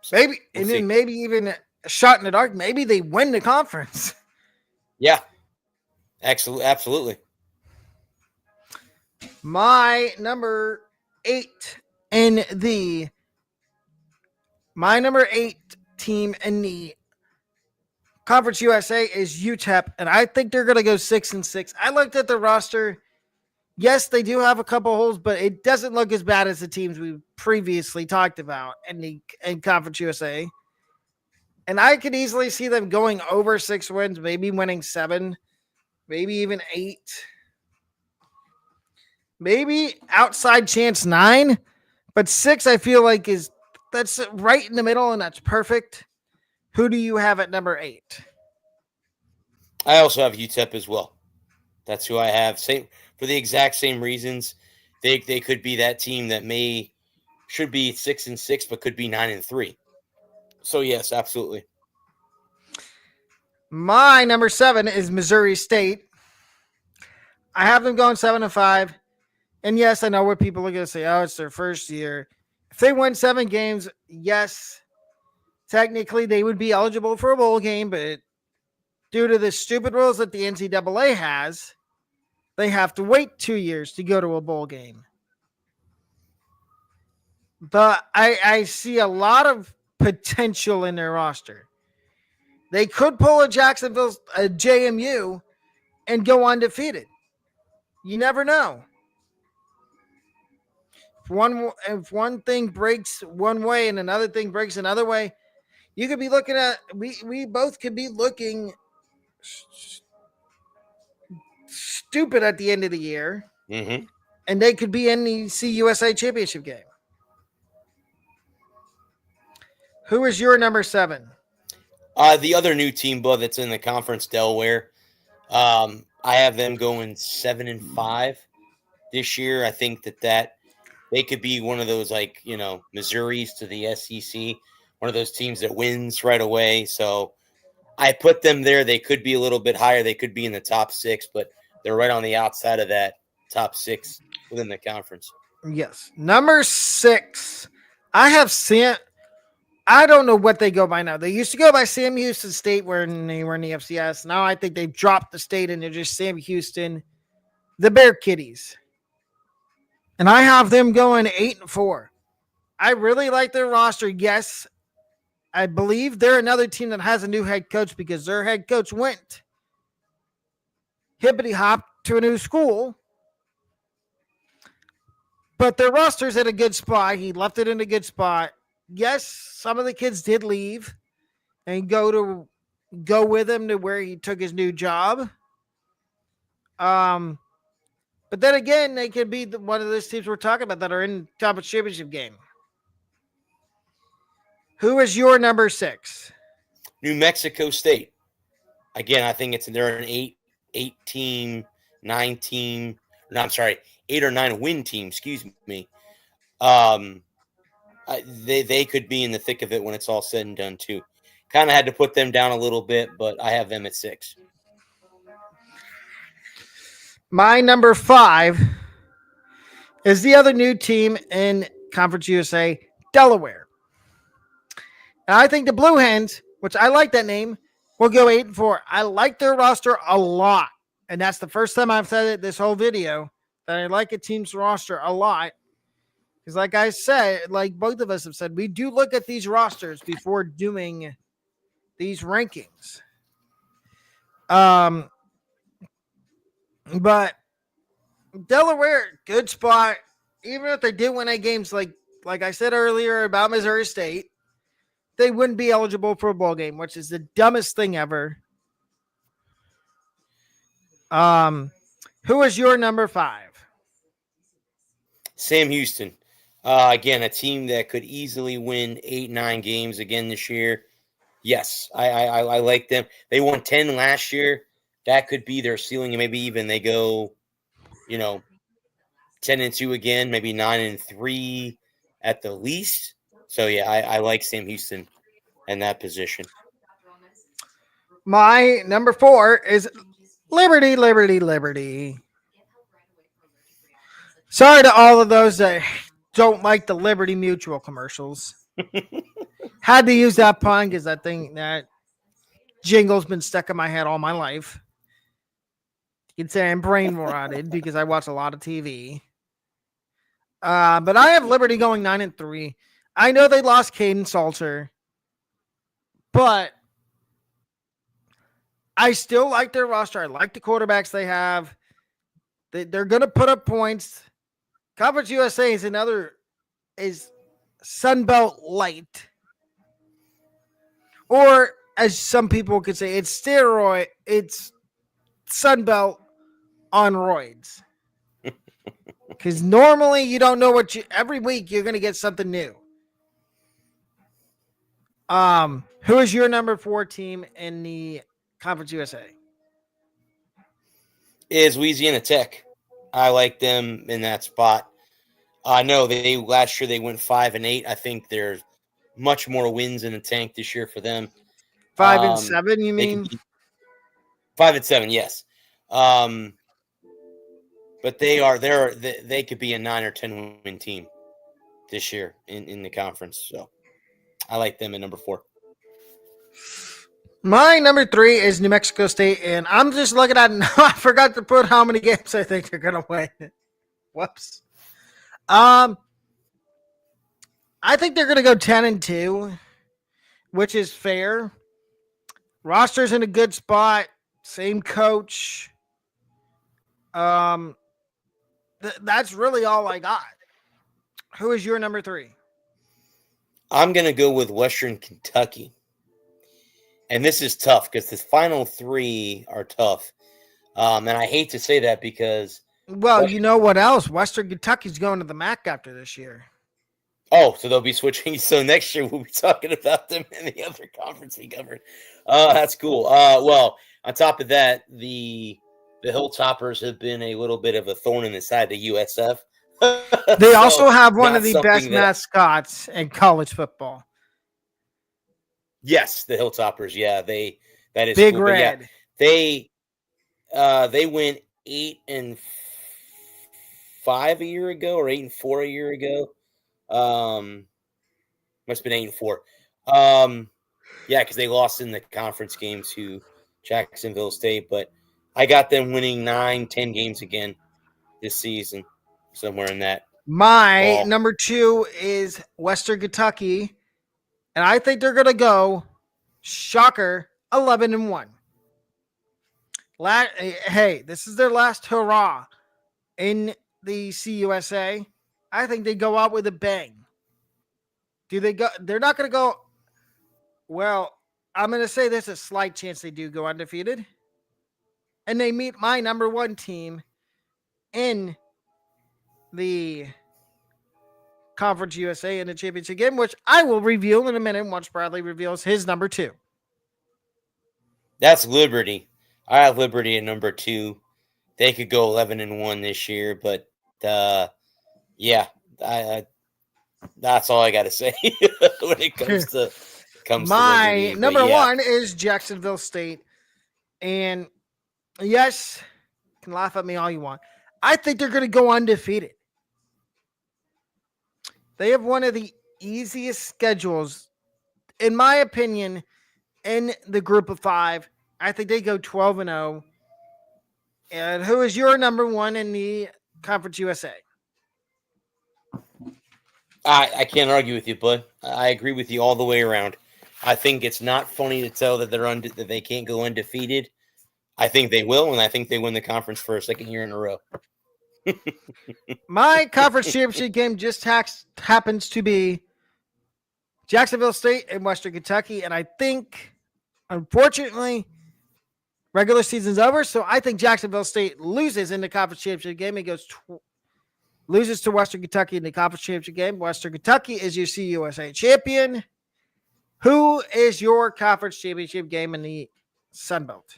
So maybe, and then maybe even a shot in the dark. Maybe they win the conference. Yeah, absolutely. My number 8 team in the Conference USA is UTEP, and I think they're going to go 6-6. I looked at the roster. Yes, they do have a couple holes, but it doesn't look as bad as the teams we previously talked about in Conference USA. And I could easily see them going over 6 wins, maybe winning 7, maybe even 8. Maybe outside chance 9, but 6 I feel like that's right in the middle, and that's perfect. Who do you have at number 8? I also have UTEP as well. That's who I have. Same for the exact same reasons. They could be that team that should be 6-6, but could be 9-3. So yes, absolutely. My number 7 is Missouri State. I have them going 7-5. And yes, I know what people are going to say. Oh, it's their first year. If they win 7 games, yes, technically they would be eligible for a bowl game, but due to the stupid rules that the NCAA has, they have to wait 2 years to go to a bowl game. But I see a lot of potential in their roster. They could pull a JMU, and go undefeated. You never know. If one thing breaks one way and another thing breaks another way, you could be looking at we both could be looking stupid at the end of the year, and they could be in the CUSA championship game. Who is your number 7? The other new team, Bud, that's in the conference, Delaware. I have them going 7-5 this year. I think that they could be one of those, Missouri's to the SEC, one of those teams that wins right away. So I put them there. They could be a little bit higher. They could be in the top 6, but they're right on the outside of that top 6 within the conference. Yes. Number 6, I have I don't know what they go by now. They used to go by Sam Houston State when they were in the FCS. Now I think they've dropped the state and they're just Sam Houston, the Bear Kitties. And I have them going 8-4. I really like their roster. Yes, I believe they're another team that has a new head coach because their head coach went hippity hop to a new school. But their roster's in a good spot. He left it in a good spot. Yes, some of the kids did leave and go with him to where he took his new job. But then again, they could be one of those teams we're talking about that are in conference championship game. Who is your number 6? New Mexico State. Again, I think they're an 8 or 9 win team. Excuse me. They could be in the thick of it when it's all said and done too. Kind of had to put them down a little bit, but I have them at 6. My number 5 is the other new team in Conference USA, Delaware. And I think the Blue Hens, which I like that name, will go 8-4. I like their roster a lot. And that's the first time I've said it this whole video, that I like a team's roster a lot. Because, like I said, like both of us have said, we do look at these rosters before doing these rankings. But Delaware, good spot. Even if they did win 8 games, like I said earlier about Missouri State, they wouldn't be eligible for a bowl game, which is the dumbest thing ever. Who is your number 5? Sam Houston. Again, a team that could easily win 8-9 games again this year. Yes, I like them. They won 10 last year. That could be their ceiling, and maybe even they go, 10-2 again, maybe 9-3 at the least. So yeah, I like Sam Houston in that position. My number 4 is Liberty, Liberty, Liberty. Sorry to all of those that don't like the Liberty Mutual commercials. Had to use that pun because I think that jingle's been stuck in my head all my life. You can say I'm brain rotted because I watch a lot of TV. But I have Liberty going 9-3. I know they lost Caden Salter, but I still like their roster. I like the quarterbacks they have. They're going to put up points. Conference USA is Sunbelt light. Or as some people could say, it's Sunbelt on roids. Because normally you don't know every week you're going to get something new. Who is your number 4 team in the Conference USA? Is Louisiana Tech. I like them in that spot. I know last year they went 5-8. I think there's much more wins in the tank this year for them. 5-7, you mean? 5-7, yes. But they could be a 9 or 10 win team this year in the conference. So I like them at number 4. My number 3 is New Mexico State, and I'm just looking at it. I forgot to put how many games I think they're going to win. Whoops. I think they're going to go 10-2, which is fair. Roster's in a good spot. Same coach. That's really all I got. Who is your number 3? I'm going to go with Western Kentucky. And this is tough because the final 3 are tough. And I hate to say that because... Well, you know what else? Western Kentucky's going to the MAC after this year. Oh, so they'll be switching. So next year we'll be talking about them in the other conference we covered. That's cool. Well, on top of that, the Hilltoppers have been a little bit of a thorn in the side of USF. They also have one of the best mascots in college football. Yes, the Hilltoppers. Yeah, that is Big cool. Red. Yeah, they went 8-5 a year ago, or 8-4 a year ago. Must have been 8-4. Yeah, because they lost in the conference game to Jacksonville State, but I got them winning 9-10 games again this season, somewhere in that. My number 2 is Western Kentucky, and I think they're going to go, shocker, 11-1. Hey, this is their last hurrah in the CUSA. I think they go out with a bang. Do they go? They're not going to go. Well, I'm going to say there's a slight chance they do go undefeated. And they meet my number 1 team in the Conference USA in the championship game, which I will reveal in a minute once Bradley reveals his number 2. That's Liberty. I have Liberty at number 2. They could go 11-1 this year, but yeah, that's all I got to say when it comes to my Liberty. Number 1 is Jacksonville State, and yes, you can laugh at me all you want. I think they're going to go undefeated. They have one of the easiest schedules, in my opinion, in the group of 5. I think they go 12-0. And who is your number 1 in the Conference USA? I can't argue with you, bud. I agree with you all the way around. I think it's not funny to tell that that they can't go undefeated. I think they will, and I think they win the conference for a second year in a row. My conference championship game just happens to be Jacksonville State and Western Kentucky, and I think, unfortunately, regular season's over, so I think Jacksonville State loses in the conference championship game. It goes loses to Western Kentucky in the conference championship game. Western Kentucky is your CUSA champion. Who is your conference championship game in the Sun Belt?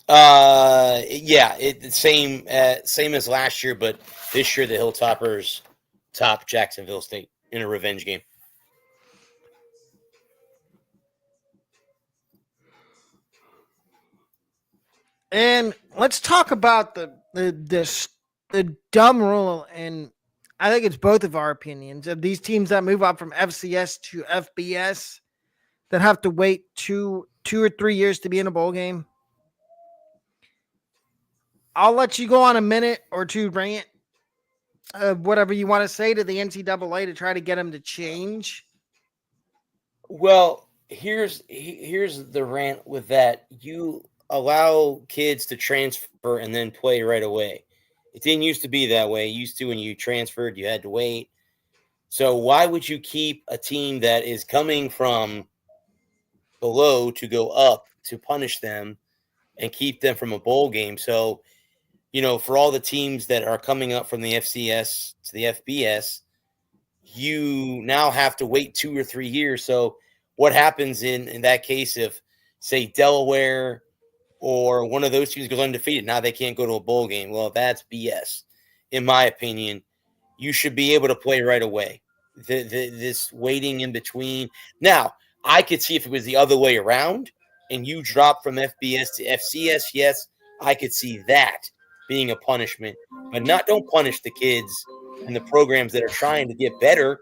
Yeah, same as last year, but this year the Hilltoppers top Jacksonville State in a revenge game. And let's talk about the dumb rule, and I think it's both of our opinions of these teams that move up from FCS to FBS that have to wait two or 3 years to be in a bowl game. I'll let you go on a minute or two rant of whatever you want to say to the NCAA to try to get them to change. Well, here's the rant with that. You allow kids to transfer and then play right away. It didn't used to be that way. It used to, when you transferred, you had to wait. So why would you keep a team that is coming from below to go up to punish them and keep them from a bowl game? So, for all the teams that are coming up from the FCS to the FBS, you now have to wait 2 or 3 years. So what happens in that case if, say, Delaware or one of those teams goes undefeated? Now they can't go to a bowl game. Well, that's BS. In my opinion, you should be able to play right away. This waiting in between. Now, I could see if it was the other way around and you drop from FBS to FCS, yes, I could see that being a punishment. But don't punish the kids and the programs that are trying to get better,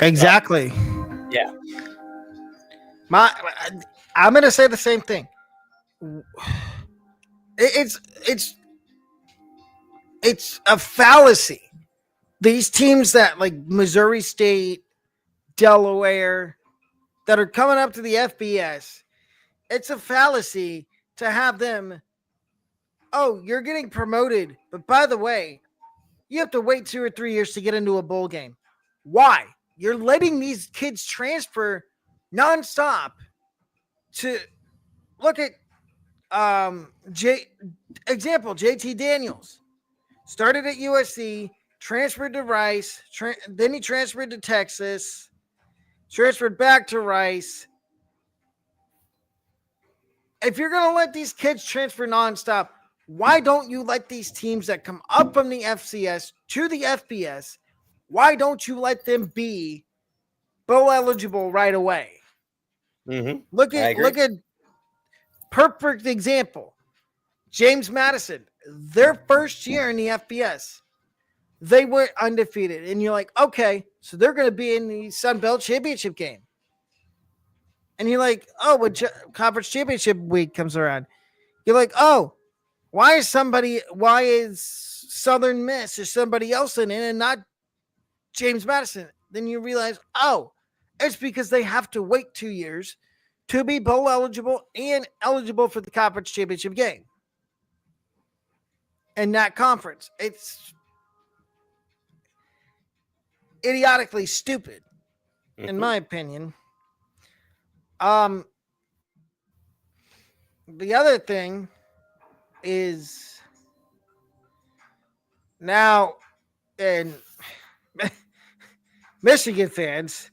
Exactly. Yeah. I'm going to say the same thing. It's a fallacy. These teams that like Missouri State, Delaware, that are coming up to the FBS, it's a fallacy to have them, oh, you're getting promoted, but by the way, you have to wait 2 or 3 years to get into a bowl game. Why? You're letting these kids transfer nonstop to look at JT Daniels. Started at USC, transferred to Rice, then he transferred to Texas, transferred back to Rice. If you're going to let these kids transfer nonstop, why don't you let these teams that come up from the FCS to the FBS, why don't you let them be bowl eligible right away? Mm-hmm. Look at perfect example. James Madison, their first year in the FBS, they went undefeated. And you're like, okay, so they're going to be in the Sun Belt Championship game. And you're like, oh, when Conference Championship week comes around, you're like, oh, why is Southern Miss or somebody else in it and not James Madison? Then you realize, oh, it's because they have to wait 2 years to be bowl eligible and eligible for the Conference Championship game. In that conference, it's idiotically stupid, in my opinion. The other thing is now, and Michigan fans,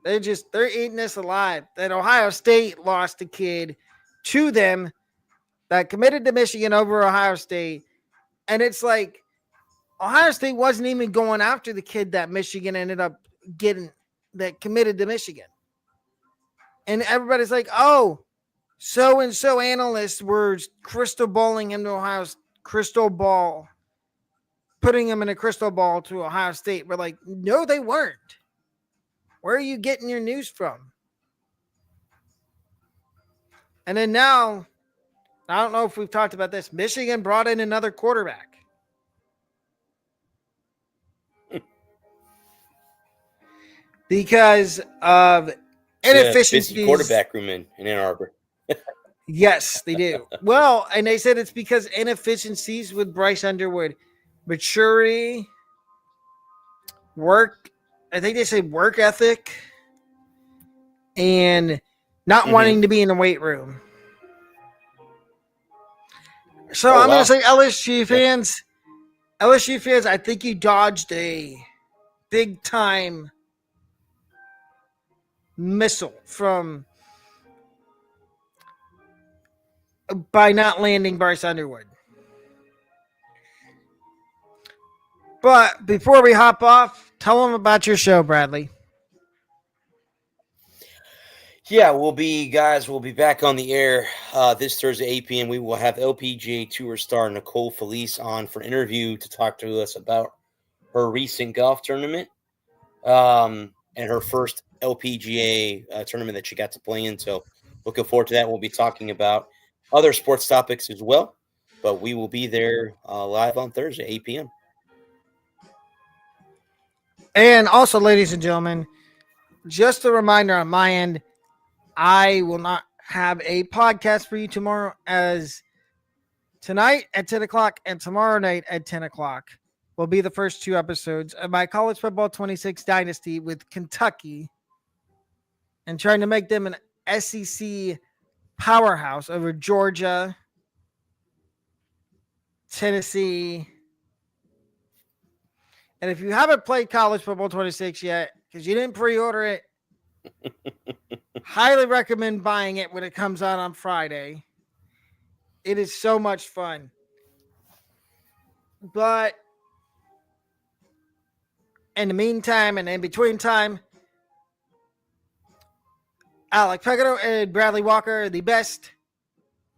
they're eating this alive. That Ohio State lost a kid to them that committed to Michigan over Ohio State. And it's like Ohio State wasn't even going after the kid that Michigan ended up getting that committed to Michigan. And everybody's like, oh, so-and-so analysts were crystal balling him to Ohio's crystal ball, putting him in a crystal ball to Ohio State. We're like, no, they weren't. Where are you getting your news from? And then now, I don't know if we've talked about this. Michigan brought in another quarterback. because of It's a busy inefficiencies. quarterback room in Ann Arbor. Yes, they do. Well, and they said it's because inefficiencies with Bryce Underwood, maturity, work. I think they say work ethic, and not wanting to be in the weight room. So I'm going to say LSU fans. LSU fans, I think you dodged a big time missile by not landing Bryce Underwood. But before we hop off, tell them about your show, Bradley. Yeah, we'll be back on the air this Thursday, 8 p.m. We will have LPGA Tour star Nicole Felice on for an interview to talk to us about her recent golf tournament and her first LPGA tournament that she got to play in. So looking forward to that. We'll be talking about other sports topics as well, but we will be there live on Thursday, 8 p.m. And also, ladies and gentlemen, just a reminder on my end, I will not have a podcast for you tomorrow, as tonight at 10 o'clock and tomorrow night at 10 o'clock will be the first 2 episodes of my College Football 26 Dynasty with Kentucky and trying to make them an SEC powerhouse over Georgia, Tennessee. And if you haven't played College Football 26 yet, because you didn't pre-order it, highly recommend buying it when it comes out on Friday. It is so much fun. But in the meantime and in between time, Alec Pegado and Bradley Walker, the best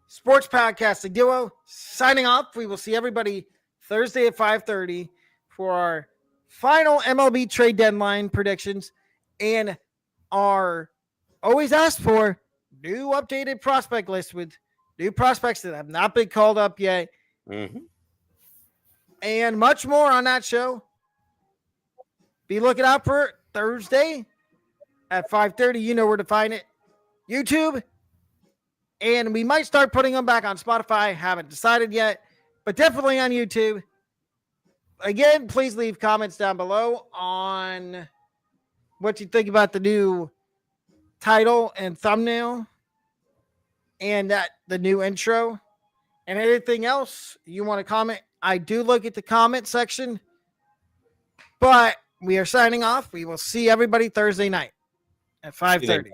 sports podcasting duo, signing off. We will see everybody Thursday at 5:30 for our final MLB trade deadline predictions and our always asked for new updated prospect list with new prospects that have not been called up yet. Mm-hmm. And much more on that show. Be looking out for it Thursday at 5:30. You know where to find it. YouTube. And we might start putting them back on Spotify. Haven't decided yet, but definitely on YouTube. Again, please leave comments down below on what you think about the new title and thumbnail and the new intro and anything else you want to comment. I do look at the comment section, but we are signing off. We will see everybody Thursday night at 5:30.